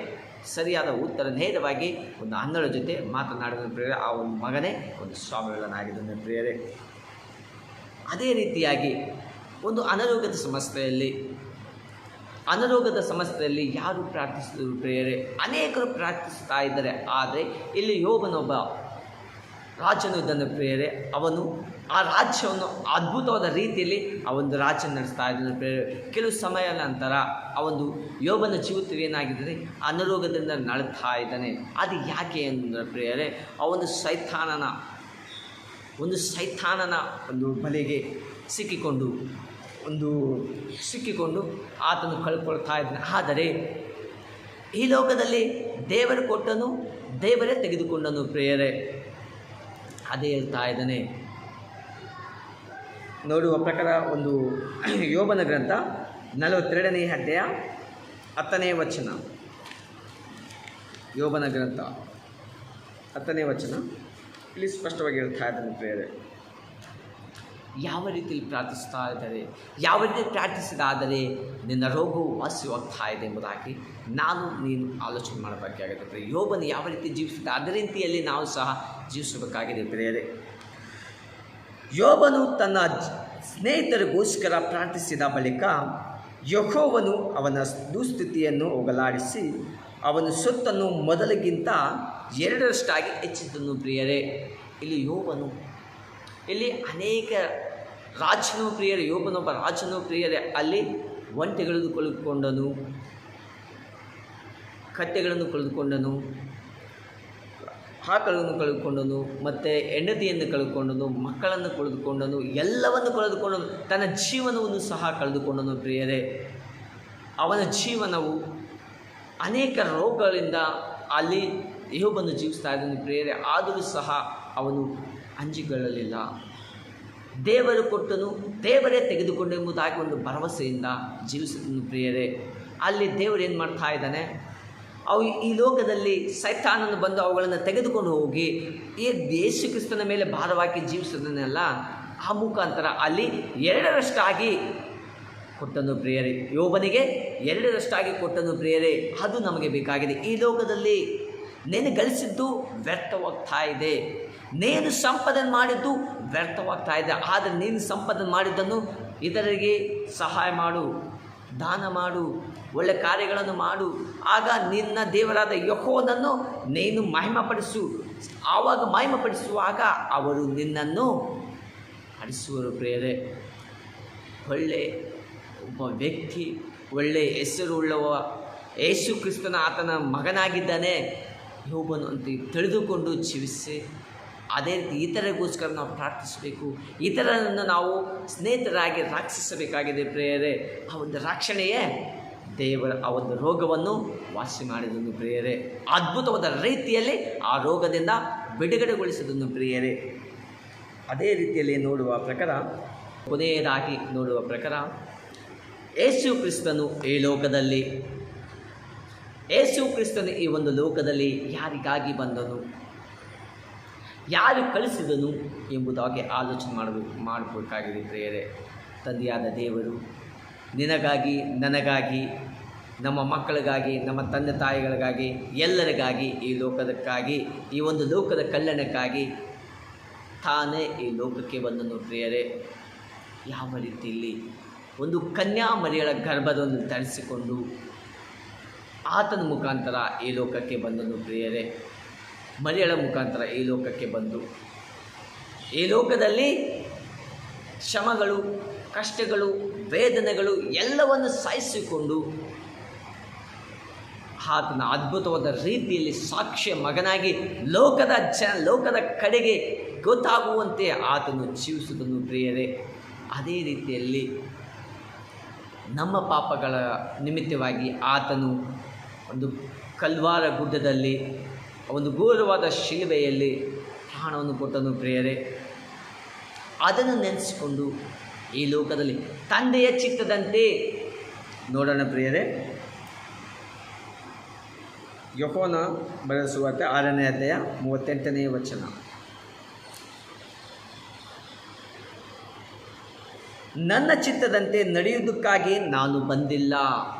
ಸರಿಯಾದ ಉತ್ತರ. ನೇರವಾಗಿ ಒಂದು ಅನ್ನಳ ಜೊತೆ ಮಾತನಾಡಿದ ಪ್ರಿಯರೇ. ಆ ಒಂದು ಮಗನೇ ಒಂದು ಸಾಮುವೇಲನಾಗಿದ್ದಾನೆ ಪ್ರಿಯರೇ. ಅದೇ ರೀತಿಯಾಗಿ ಒಂದು ಅನಾರೋಗ್ಯದ ಸಮಸ್ಯೆಯಲ್ಲಿ ಯಾರು ಪ್ರಾರ್ಥಿಸಿದರು ಪ್ರಿಯರೇ? ಅನೇಕರು ಪ್ರಾರ್ಥಿಸ್ತಾ ಇದ್ದಾರೆ. ಆದರೆ ಇಲ್ಲಿ ಯೋಬನೊಬ್ಬ ರಾಜನು ಇದ್ದಾನೆ ಪ್ರಿಯರೇ. ಅವನು ಆ ರಾಜ್ಯವನ್ನು ಅದ್ಭುತವಾದ ರೀತಿಯಲ್ಲಿ ಆ ಒಂದು ರಾಜ್ಯ ನಡೆಸ್ತಾ ಇದ್ದಾನೆ ಪ್ರಿಯರೇ. ಕೆಲವು ಸಮಯ ನಂತರ ಆ ಒಂದು ಯೋಬನ ಜೀವಿತವೇನಾಗಿದ್ದರೆ ಅನಾರೋಗ್ಯದಿಂದ ನಳೀತಾ ಇದ್ದಾನೆ. ಅದು ಯಾಕೆ ಅಂದರೆ ಪ್ರಿಯರೇ, ಆ ಒಂದು ಸೈತಾನನ ಒಂದು ಬಲೆಗೆ ಸಿಕ್ಕಿಕೊಂಡು ಆತನು ಕಳ್ಕೊಳ್ತಾ ಇದ್ದಾನೆ. ಆದರೆ ಈ ಲೋಕದಲ್ಲಿ ದೇವರು ಕೊಟ್ಟನು, ದೇವರೇ ತೆಗೆದುಕೊಂಡನು ಪ್ರಿಯರೇ. ಅದೇ ಹೇಳ್ತಾ ಇದ್ದಾನೆ. ನೋಡುವ ಪ್ರಕಾರ ಒಂದು ಯೋಬನ ಗ್ರಂಥ 42ನೇ ಅಧ್ಯಾಯ 10ನೇ ವಚನ. ಯೋಬನ ಗ್ರಂಥ 10ನೇ ವಚನ ಇಲ್ಲಿ ಸ್ಪಷ್ಟವಾಗಿ ಹೇಳ್ತಾ ಇದ್ದಾನೆ ಪ್ರಿಯರೇ. ಯಾವ ರೀತಿಯಲ್ಲಿ ಪ್ರಾರ್ಥಿಸ್ತಾ ಇದ್ದಾರೆ, ಯಾವ ರೀತಿ ಪ್ರಾರ್ಥಿಸಿದಾದರೆ ನಿನ್ನ ರೋಗವು ವಾಸಿಯಾಗ್ತಾ ಇದೆ ಎಂಬುದಾಗಿ ನೀನು ಆಲೋಚನೆ ಮಾಡಬೇಕಾಗಿದೆ ಪ್ರಿಯ. ಯೋಬನು ಯಾವ ರೀತಿ ಜೀವಿಸಿದ ಅದೇ ರೀತಿಯಲ್ಲಿ ನಾವು ಸಹ ಜೀವಿಸಬೇಕಾಗಿದೆ ಪ್ರಿಯರೇ. ಯೋಬನು ತನ್ನ ಸ್ನೇಹಿತರಿಗೋಸ್ಕರ ಪ್ರಾರ್ಥಿಸಿದ ಬಳಿಕ ಯೆಹೋವನು ಅವನ ದುಸ್ಥಿತಿಯನ್ನು ಹೋಗಲಾಡಿಸಿ ಅವನ ಸೊತ್ತನ್ನು ಮೊದಲಿಗಿಂತ 2ರಷ್ಟಾಗಿ ಹೆಚ್ಚಿದ್ದನು ಪ್ರಿಯರೇ. ಇಲ್ಲಿ ಅನೇಕ ರಾಜನು ಪ್ರಿಯರೇ, ಯೋಬನೊಬ್ಬ ರಾಜನು ಪ್ರಿಯರೇ. ಅಲ್ಲಿ ಒಂಟೆಗಳನ್ನು ಕಳೆದುಕೊಂಡನು, ಕತ್ತೆಗಳನ್ನು ಕಳೆದುಕೊಂಡನು, ಆಕಳನ್ನು ಕಳೆದುಕೊಂಡನು, ಮತ್ತು ಹೆಂಡತಿಯನ್ನು ಕಳೆದುಕೊಂಡನು, ಮಕ್ಕಳನ್ನು ಕಳೆದುಕೊಂಡನು, ಎಲ್ಲವನ್ನು ಕಳೆದುಕೊಂಡನು, ತನ್ನ ಜೀವನವನ್ನು ಸಹ ಕಳೆದುಕೊಂಡನು ಪ್ರಿಯರೇ. ಅವನ ಜೀವನವು ಅನೇಕ ರೋಗಗಳಿಂದ ಅಲ್ಲಿ ಯೋಬನು ಜೀವಿಸ್ತಾ ಇದ್ದನು ಪ್ರಿಯರೇ. ಆದರೂ ಸಹ ಅವನು ಅಂಜಿಕೊಳ್ಳಲಿಲ್ಲ. ದೇವರು ಕೊಟ್ಟನು, ದೇವರೇ ತೆಗೆದುಕೊಂಡು ಎಂಬುದಾಗಿ ಒಂದು ಭರವಸೆಯಿಂದ ಜೀವಿಸಿದನು ಪ್ರಿಯರೇ. ಅಲ್ಲಿ ದೇವರು ಏನು ಮಾಡ್ತಾ ಇದ್ದಾನೆ, ಈ ಲೋಕದಲ್ಲಿ ಸೈತಾನನು ಬಂದು ಅವುಗಳನ್ನು ತೆಗೆದುಕೊಂಡು ಹೋಗಿ ಈ ಯೇಸು ಕ್ರಿಸ್ತನ ಮೇಲೆ ಭಾರವಾಗಿ ಜೀವಿಸೋದನ್ನೆಲ್ಲ ಆ ಮುಖಾಂತರ ಅಲ್ಲಿ 2ರಷ್ಟಾಗಿ ಕೊಟ್ಟನು ಪ್ರಿಯರೇ. ಯೋಬನಿಗೆ 2ರಷ್ಟಾಗಿ ಕೊಟ್ಟನು ಪ್ರಿಯರೇ. ಅದು ನಮಗೆ ಬೇಕಾಗಿದೆ. ಈ ಲೋಕದಲ್ಲಿ ನೀನು ಗಳಿಸಿದ್ದು ವ್ಯರ್ಥವಾಗ್ತಾ ಇದೆ, ನೀನು ಸಂಪಾದನೆ ಮಾಡಿದ್ದು ವ್ಯರ್ಥವಾಗ್ತಾ ಇದೆ. ಆದರೆ ನೀನು ಸಂಪಾದನೆ ಮಾಡಿದ್ದನ್ನು ಇತರರಿಗೆ ಸಹಾಯ ಮಾಡು, ದಾನ ಮಾಡು, ಒಳ್ಳೆ ಕಾರ್ಯಗಳನ್ನು ಮಾಡು. ಆಗ ನಿನ್ನ ದೇವರಾದ ಯೆಹೋವನನ್ನು ನೀನು ಮಹಿಮಪಡಿಸು. ಆವಾಗ ಮಹಿಮಪಡಿಸುವಾಗ ಅವರು ನಿನ್ನನ್ನು ಹರಿಸುವರು ಪ್ರಿಯರೇ. ಒಬ್ಬ ವ್ಯಕ್ತಿ ಒಳ್ಳೆಯ ಹೆಸರು ಉಳ್ಳವ, ಯೇಸು ಕ್ರಿಸ್ತನ ಆತನ ಮಗನಾಗಿದ್ದಾನೆ ಯೋಬನು ಅಂತ ತಿಳಿದುಕೊಂಡು ಜೀವಿಸಿ, ಅದೇ ರೀತಿ ಇತರರಿಗೋಸ್ಕರ ನಾವು ಪ್ರಾರ್ಥಿಸಬೇಕು. ಇತರರನ್ನು ನಾವು ಸ್ನೇಹಿತರಾಗಿ ರಕ್ಷಿಸಬೇಕಾಗಿದೆ ಪ್ರಿಯರೇ. ಆ ಒಂದು ರಕ್ಷಣೆಯೇ ದೇವರ ಆ ಒಂದು ರೋಗವನ್ನು ವಾಸಿ ಮಾಡಿದನು ಪ್ರಿಯರೇ. ಅದ್ಭುತವಾದ ರೀತಿಯಲ್ಲಿ ಆ ರೋಗದಿಂದ ಬಿಡುಗಡೆಗೊಳಿಸಿದನು ಪ್ರಿಯರೇ. ಅದೇ ರೀತಿಯಲ್ಲಿ ಕೊನೆಯದಾಗಿ ನೋಡುವ ಪ್ರಕಾರ ಯೇಸು ಕ್ರಿಸ್ತನು ಈ ಒಂದು ಲೋಕದಲ್ಲಿ ಯಾರಿಗಾಗಿ ಬಂದನು, ಯಾರು ಕಳಿಸಿದನು ಎಂಬುದಾಗಿ ಆಲೋಚನೆ ಮಾಡಬೇಕಾಗಿದೆ ಪ್ರಿಯರೇ. ತಂದೆಯಾದ ದೇವರು ನಿನಗಾಗಿ, ನನಗಾಗಿ, ನಮ್ಮ ಮಕ್ಕಳಿಗಾಗಿ, ನಮ್ಮ ತಂದೆ ತಾಯಿಗಳಿಗಾಗಿ, ಎಲ್ಲರಿಗಾಗಿ, ಈ ಒಂದು ಲೋಕದ ಕಲ್ಯಾಣಕ್ಕಾಗಿ ತಾನೇ ಈ ಲೋಕಕ್ಕೆ ಬಂದನು ಪ್ರಿಯರೇ. ಯಾವ ರೀತಿಯಲ್ಲಿ ಒಂದು ಕನ್ಯಾ ಮರಿಯಳ ಗರ್ಭವನ್ನು ಧರಿಸಿಕೊಂಡು ಆತನ ಮುಖಾಂತರ ಈ ಲೋಕಕ್ಕೆ ಬಂದನು ಪ್ರಿಯರೇ. ಮರಿಯಳ ಮುಖಾಂತರ ಈ ಲೋಕಕ್ಕೆ ಬಂದು ಈ ಲೋಕದಲ್ಲಿ ಶ್ರಮಗಳು, ಕಷ್ಟಗಳು, ವೇದನೆಗಳು ಎಲ್ಲವನ್ನು ಸಹಿಸಿಕೊಂಡು ಆತನ ಅದ್ಭುತವಾದ ರೀತಿಯಲ್ಲಿ ಸಾಕ್ಷ್ಯ ಮಗನಾಗಿ ಲೋಕದ ಕಡೆಗೆ ಗೊತ್ತಾಗುವಂತೆ ಆತನು ಜೀವಿಸುವುದನ್ನು ಪ್ರಿಯರೇ. ಅದೇ ರೀತಿಯಲ್ಲಿ ನಮ್ಮ ಪಾಪಗಳ ನಿಮಿತ್ತವಾಗಿ ಆತನು ಒಂದು ಕಲ್ವಾರ ಗುಡ್ಡದಲ್ಲಿ ಒಂದು ಘೋರವಾದ ಶಿಲುಬೆಯಲ್ಲಿ ಪ್ರಾಣವನ್ನು ಕೊಟ್ಟನು ಪ್ರಿಯರೇ. ಅದನ್ನು ನೆನೆಸಿಕೊಂಡು ಈ ಲೋಕದಲ್ಲಿ ತಂದೆಯ ಚಿತ್ತದಂತೆ ನೋಡೋಣ ಪ್ರಿಯರೇ. ಯೋಹಾನ ಬರೆದ ಸುವಾರ್ತೆ 6ನೇ ಅಧ್ಯಾಯ 38ನೇ ವಚನ. ನನ್ನ ಚಿತ್ತದಂತೆ ನಡೆಯುವುದಕ್ಕಾಗಿ ನಾನು ಬಂದಿಲ್ಲ.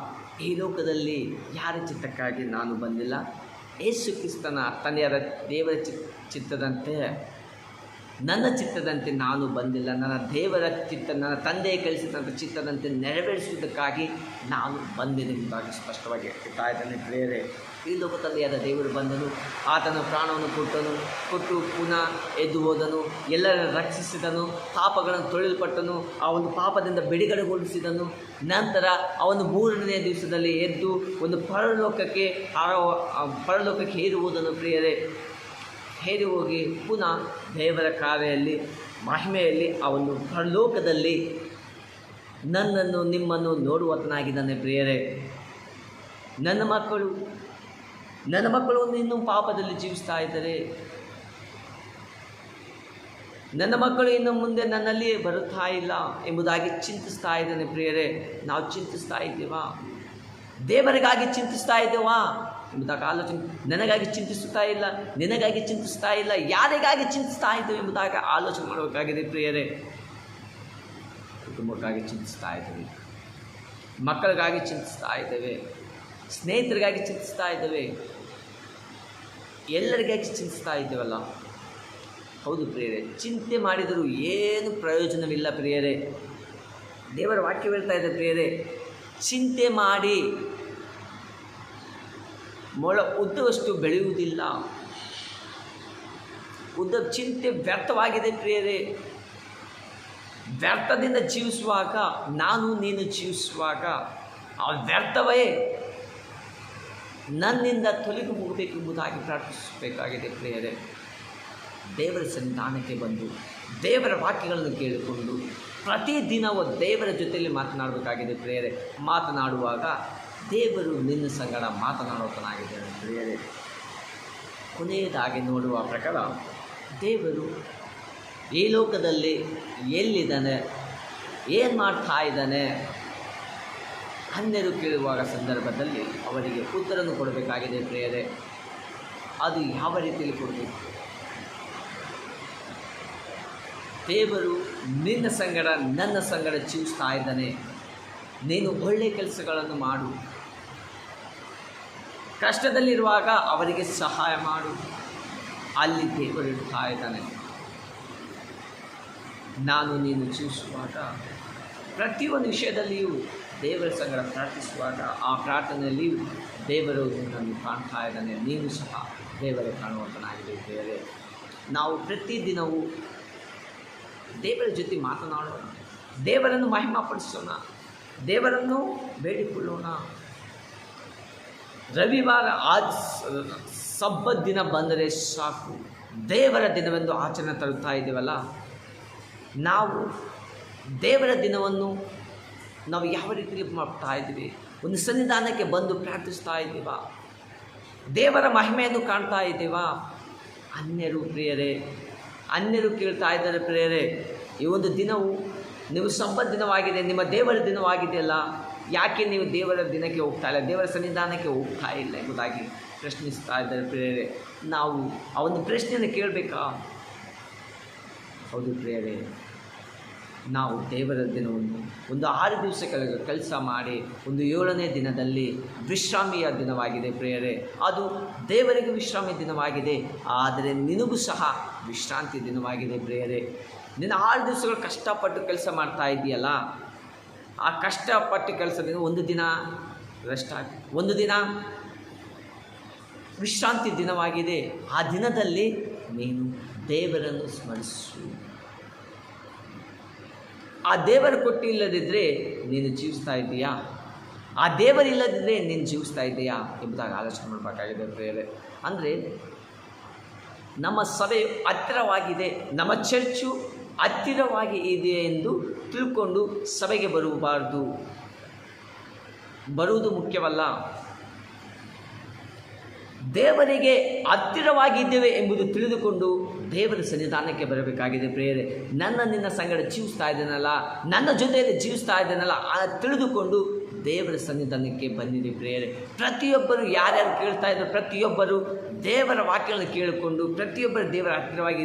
ಈ ಲೋಕದಲ್ಲಿ ಯಾರ ಚಿತ್ತಕ್ಕಾಗಿ ನಾನು ಬಂದಿಲ್ಲ, ಯೇಸು ಕ್ರಿಸ್ತನ ತಂದೆಯಾದ ದೇವರ ಚಿತ್ತದಂತೆ ನನ್ನ ಚಿತ್ತದಂತೆ ನಾನು ಬಂದಿಲ್ಲ, ನನ್ನ ದೇವರ ಚಿತ್ತ, ನನ್ನ ತಂದೆ ಕಲಿಸಿದಂಥ ಚಿತ್ತದಂತೆ ನೆರವೇರಿಸುವುದಕ್ಕಾಗಿ ನಾನು ಬಂದಿರುವುದಾಗಿ ಸ್ಪಷ್ಟವಾಗಿ ಹೇಳ್ತಾ ಇದ್ದಾನೆ ಪ್ರಿಯರೇ. ಈ ಲೋಕತಂದೆಯಾದ ದೇವರು ಬಂದನು, ಆತನ ಪ್ರಾಣವನ್ನು ಕೊಟ್ಟು ಪುನಃ ಎದ್ದು ಹೋದನು, ಎಲ್ಲರನ್ನು ರಕ್ಷಿಸಿದನು, ಪಾಪಗಳನ್ನು ತೊಳೆಯಲ್ಪಟ್ಟನು, ಆ ಒಂದು ಪಾಪದಿಂದ ಬಿಡುಗಡೆಗೊಳಿಸಿದನು. ನಂತರ ಅವನು 3ನೇ ದಿವಸದಲ್ಲಿ ಎದ್ದು ಒಂದು ಪರಲೋಕಕ್ಕೆ ಏರುವುದನ್ನು ಪ್ರಿಯರೇ, ಹೇರಿ ಹೋಗಿ ಪುನಃ ದೇವರ ಕಾರ್ಯದಲ್ಲಿ ಮಹಿಮೆಯಲ್ಲಿ ಆ ಒಂದು ಪರಲೋಕದಲ್ಲಿ ನನ್ನನ್ನು ನಿಮ್ಮನ್ನು ನೋಡುವತನಾಗಿದ್ದಾನೆ ಪ್ರಿಯರೇ. ನನ್ನ ಮಕ್ಕಳು ಇನ್ನೂ ಪಾಪದಲ್ಲಿ ಜೀವಿಸ್ತಾ ಇದ್ದಾರೆ. ನನ್ನ ಮಕ್ಕಳು ಇನ್ನು ಮುಂದೆ ನನ್ನಲ್ಲಿ ಬರುತ್ತಾ ಇಲ್ಲ ಎಂಬುದಾಗಿ ಚಿಂತಿಸ್ತಾ ಇದ್ದಾನೆ ಪ್ರಿಯರೇ. ನಾವು ಚಿಂತಿಸ್ತಾ ಇದ್ದೀವಾ? ದೇವರಿಗಾಗಿ ಚಿಂತಿಸ್ತಾ ಇದ್ದೇವಾ ಎಂಬುದಾಗಿ ಆಲೋಚನೆ. ನನಗಾಗಿ ಚಿಂತಿಸ್ತಾ ಇಲ್ಲ, ನಿನಗಾಗಿ ಚಿಂತಿಸ್ತಾ ಇಲ್ಲ, ಯಾರಿಗಾಗಿ ಚಿಂತಿಸ್ತಾ ಇದ್ದೇವೆ ಎಂಬುದಾಗಿ ಆಲೋಚನೆ ಮಾಡಬೇಕಾಗಿದೆ ಪ್ರಿಯರೇ. ಕುಟುಂಬಕ್ಕಾಗಿ ಚಿಂತಿಸ್ತಾ ಇದ್ದೇವೆ, ಮಕ್ಕಳಿಗಾಗಿ ಚಿಂತಿಸ್ತಾ ಇದ್ದೇವೆ, ಸ್ನೇಹಿತರಿಗಾಗಿ ಚಿಂತಿಸ್ತಾ ಇದ್ದೇವೆ, ಎಲ್ಲರಿಗಾಗಿ ಚಿಂತಿಸ್ತಾ ಇದ್ದೇವಲ್ಲ? ಹೌದು ಪ್ರಿಯರೇ, ಚಿಂತೆ ಮಾಡಿದರೂ ಏನು ಪ್ರಯೋಜನವಿಲ್ಲ ಪ್ರಿಯರೇ. ದೇವರ ವಾಕ್ಯ ಹೇಳ್ತಾ ಇದೆ ಪ್ರಿಯರೇ, ಚಿಂತೆ ಮಾಡಿ ಮೊಳ ಉದ್ದವಷ್ಟು ಬೆಳೆಯುವುದಿಲ್ಲ. ಚಿಂತೆ ವ್ಯರ್ಥವಾಗಿದೆ ಪ್ರಿಯರೇ. ವ್ಯರ್ಥದಿಂದ ಜೀವಿಸುವಾಗ, ನಾನು ನೀನು ಜೀವಿಸುವಾಗ ಆ ವ್ಯರ್ಥವೇ ನನ್ನಿಂದ ತೊಲಗಿ ಹೋಗಬೇಕೆಂಬುದಾಗಿ ಪ್ರಾರ್ಥಿಸಬೇಕಾಗಿದೆ ಪ್ರಿಯರೇ. ದೇವರ ಸನ್ನಿಧಾನಕ್ಕೆ ಬಂದು ದೇವರ ವಾಕ್ಯಗಳನ್ನು ಕೇಳಿಕೊಂಡು ಪ್ರತಿದಿನವೂ ದೇವರ ಜೊತೆಯಲ್ಲಿ ಮಾತನಾಡಬೇಕಾಗಿದೆ ಪ್ರಿಯರೇ. ಮಾತನಾಡುವಾಗ ದೇವರು ನಿನ್ನ ಸಂಗಡ ಮಾತನಾಡುವತನಾಗಿದ್ದಾನೆ ಪ್ರಿಯರೇ. ಕೊನೆಯದಾಗಿ ನೋಡುವ ಪ್ರಕಾರ ದೇವರು ಈ ಲೋಕದಲ್ಲಿ ಎಲ್ಲಿದ್ದಾನೆ, ಏನು ಮಾಡ್ತಾ ಇದ್ದಾನೆ ಅನ್ಯರು ಕೇಳುವಾಗ ಸಂದರ್ಭದಲ್ಲಿ ಅವರಿಗೆ ಉತ್ತರವನ್ನು ಕೊಡಬೇಕಾಗಿದೆ ಪ್ರಿಯರೇ. ಅದು ಯಾವ ರೀತಿಯಲ್ಲಿ ಕೊಡಬೇಕು? ದೇವರು ನಿನ್ನ ಸಂಗಡ ನನ್ನ ಸಂಗಡ ಜೀವಿಸ್ತಾ ಇದ್ದಾನೆ. ನೀನು ಒಳ್ಳೆಯ ಕೆಲಸಗಳನ್ನು ಮಾಡು, ಕಷ್ಟದಲ್ಲಿರುವಾಗ ಅವರಿಗೆ ಸಹಾಯ ಮಾಡು, ಅಲ್ಲಿ ದೇವರು ಇಡ್ತಾ ಇದ್ದಾನೆ. ನಾನು ನೀನು ಜೀವಿಸುವಾಗ ಪ್ರತಿಯೊಂದು ವಿಷಯದಲ್ಲಿಯೂ ದೇವರ ಸಂಗಡ ಪ್ರಾರ್ಥಿಸುವಾಗ ಆ ಪ್ರಾರ್ಥನೆಯಲ್ಲಿಯೂ ದೇವರು ನಿನ್ನನ್ನು ಕಾಣ್ತಾ ಇದ್ದಾನೆ. ನೀನು ಸಹ ದೇವರ ಕಾಣುವಂತನಾಗಿದೆ ದೇವರೇ. ನಾವು ಪ್ರತಿದಿನವೂ ದೇವರ ಜೊತೆ ಮಾತನಾಡೋಣ, ದೇವರನ್ನು ಮಹಿಮಾಪಡಿಸೋಣ, ದೇವರನ್ನು ಬೇಡಿಕೊಳ್ಳೋಣ. ರವಿವಾರ ಸಬ್ಬತ್ ದಿನ ಬಂದರೆ ಸಾಕು, ದೇವರ ದಿನವೆಂದು ಆಚರಣೆ ತರುತ್ತಾ ಇದ್ದೇವಲ್ಲ. ನಾವು ದೇವರ ದಿನವನ್ನು ನಾವು ಯಾವ ರೀತಿಯಲ್ಲಿ ಮಾಡ್ತಾ ಇದ್ದೀವಿ? ಒಂದು ಸನ್ನಿಧಾನಕ್ಕೆ ಬಂದು ಪ್ರಾರ್ಥಿಸ್ತಾ ಇದ್ದೀವಾ? ದೇವರ ಮಹಿಮೆಯನ್ನು ಕಾಣ್ತಾ ಇದ್ದೀವಾ? ಅನ್ಯರು ಪ್ರಿಯರೇ, ಅನ್ಯರು ಕೇಳ್ತಾ ಇದ್ದಾರೆ ಪ್ರಿಯರೇ, ಈ ಒಂದು ದಿನವು ನೀವು ಸಬ್ಬತ್ ದಿನವಾಗಿದೆ, ನಿಮ್ಮ ದೇವರ ದಿನವಾಗಿದೆಯಲ್ಲ, ಯಾಕೆ ನೀವು ದೇವರ ದಿನಕ್ಕೆ ಹೋಗ್ತಾ ಇಲ್ಲ, ದೇವರ ಸನ್ನಿಧಾನಕ್ಕೆ ಹೋಗ್ತಾ ಇಲ್ಲ ಎಂಬುದಾಗಿ ಪ್ರಶ್ನಿಸ್ತಾ ಇದ್ದಾರೆ ಪ್ರಿಯರೇ. ನಾವು ಆ ಒಂದು ಪ್ರಶ್ನೆಯನ್ನು ಕೇಳಬೇಕಾ? ಹೌದು ಪ್ರಿಯರೇ, ನಾವು ದೇವರ ದಿನವನ್ನು ಒಂದು 6 ದಿವಸ ಕೆಲಸ ಮಾಡಿ ಒಂದು 7ನೇ ದಿನದಲ್ಲಿ ವಿಶ್ರಾಮಿಯ ದಿನವಾಗಿದೆ ಪ್ರಿಯರೇ. ಅದು ದೇವರಿಗೆ ವಿಶ್ರಾಮಿ ದಿನವಾಗಿದೆ, ಆದರೆ ನಿನಗೂ ಸಹ ವಿಶ್ರಾಂತಿ ದಿನವಾಗಿದೆ ಪ್ರಿಯರೇ. ನೀನು 6 ದಿವಸಗಳು ಕಷ್ಟಪಟ್ಟು ಕೆಲಸ ಮಾಡ್ತಾ ಇದೆಯಲ್ಲ, ಆ ಕಷ್ಟಪಟ್ಟು ಕೆಲಸದಿಂದ ಒಂದು ದಿನ ರೆಸ್ಟ್ ಆಗಿ, ಒಂದು ದಿನ ವಿಶ್ರಾಂತಿ ದಿನವಾಗಿದೆ. ಆ ದಿನದಲ್ಲಿ ನೀನು ದೇವರನ್ನು ಸ್ಮರಿಸು. ಆ ದೇವರು ಕೊಟ್ಟಿಲ್ಲದಿದ್ದರೆ ನೀನು ಜೀವಿಸ್ತಾ ಇದ್ದೀಯಾ? ಆ ದೇವರಿಲ್ಲದಿದ್ದರೆ ನೀನು ಜೀವಿಸ್ತಾ ಇದ್ದೀಯಾ ಎಂಬುದಾಗಿ ಆಲೋಚನೆ ಮಾಡಬೇಕಾಗಿದೆ ಪ್ರಿಯರೇ. ಅಂದರೆ ನಮ್ಮ ಸಭೆಯು ಹತ್ತಿರವಾಗಿದೆ, ನಮ್ಮ ಚರ್ಚು ಹತ್ತಿರವಾಗಿ ಇದೆ ಎಂದು ತಿಳ್ಕೊಂಡು ಸಭೆಗೆ ಬರುವುದು ಮುಖ್ಯವಲ್ಲ. ದೇವರಿಗೆ ಹತ್ತಿರವಾಗಿದ್ದೇವೆ ಎಂಬುದು ತಿಳಿದುಕೊಂಡು ದೇವರ ಸನ್ನಿಧಾನಕ್ಕೆ ಬರಬೇಕಾಗಿದೆ ಪ್ರಿಯರೇ. ನಿನ್ನ ಸಂಗಡ ಜೀವಿಸ್ತಾ ಇದ್ದೇನಲ್ಲ, ನನ್ನ ಜೊತೆಯಲ್ಲಿ ಜೀವಿಸ್ತಾ ಇದ್ದೇನಲ್ಲ, ತಿಳಿದುಕೊಂಡು ದೇವರ ಸನ್ನಿಧಾನಕ್ಕೆ ಬನ್ನಿರಿ ಪ್ರಿಯರೇ. ಪ್ರತಿಯೊಬ್ಬರು ಯಾರ್ಯಾರು ಕೇಳ್ತಾ ಇದ್ರು, ಪ್ರತಿಯೊಬ್ಬರು ದೇವರ ವಾಕ್ಯಗಳನ್ನು ಕೇಳಿಕೊಂಡು ಪ್ರತಿಯೊಬ್ಬರು ದೇವರ ಹತ್ತಿರವಾಗಿ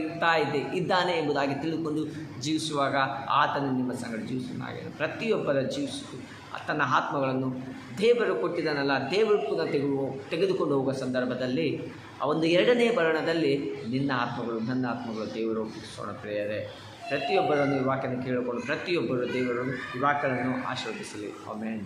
ಇದ್ದಾನೆ ಎಂಬುದಾಗಿ ತಿಳಿದುಕೊಂಡು ಜೀವಿಸುವಾಗ ಆತನು ನಿಮ್ಮ ಸಂಗಡ ಜೀವಿಸುವನಾಗಿದ್ದಾನೆ. ಪ್ರತಿಯೊಬ್ಬರ ಜೀವಿಸು ತನ್ನ ಆತ್ಮಗಳನ್ನು ದೇವರು ಕೊಟ್ಟಿದ್ದಾನಲ್ಲ, ದೇವರು ಪುನಃ ತೆಗೆದುಕೊಂಡು ಹೋಗುವ ಸಂದರ್ಭದಲ್ಲಿ ಆ ಒಂದು ಎರಡನೇ ಬರಣದಲ್ಲಿ ನಿನ್ನ ಆತ್ಮಗಳು ನನ್ನ ಆತ್ಮಗಳು ದೇವರು ಒಪ್ಪಿಸೋಣ ಪ್ರಿಯರೇ. ಪ್ರತಿಯೊಬ್ಬರನ್ನು ಈ ವಾಕ್ಯವನ್ನು ಕೇಳಿಕೊಂಡು ಪ್ರತಿಯೊಬ್ಬರು ದೇವರು ಈ ವಾಕ್ಯಗಳನ್ನು ಆಶೀರ್ವದಿಸಲಿ. ಆಮೆನ್.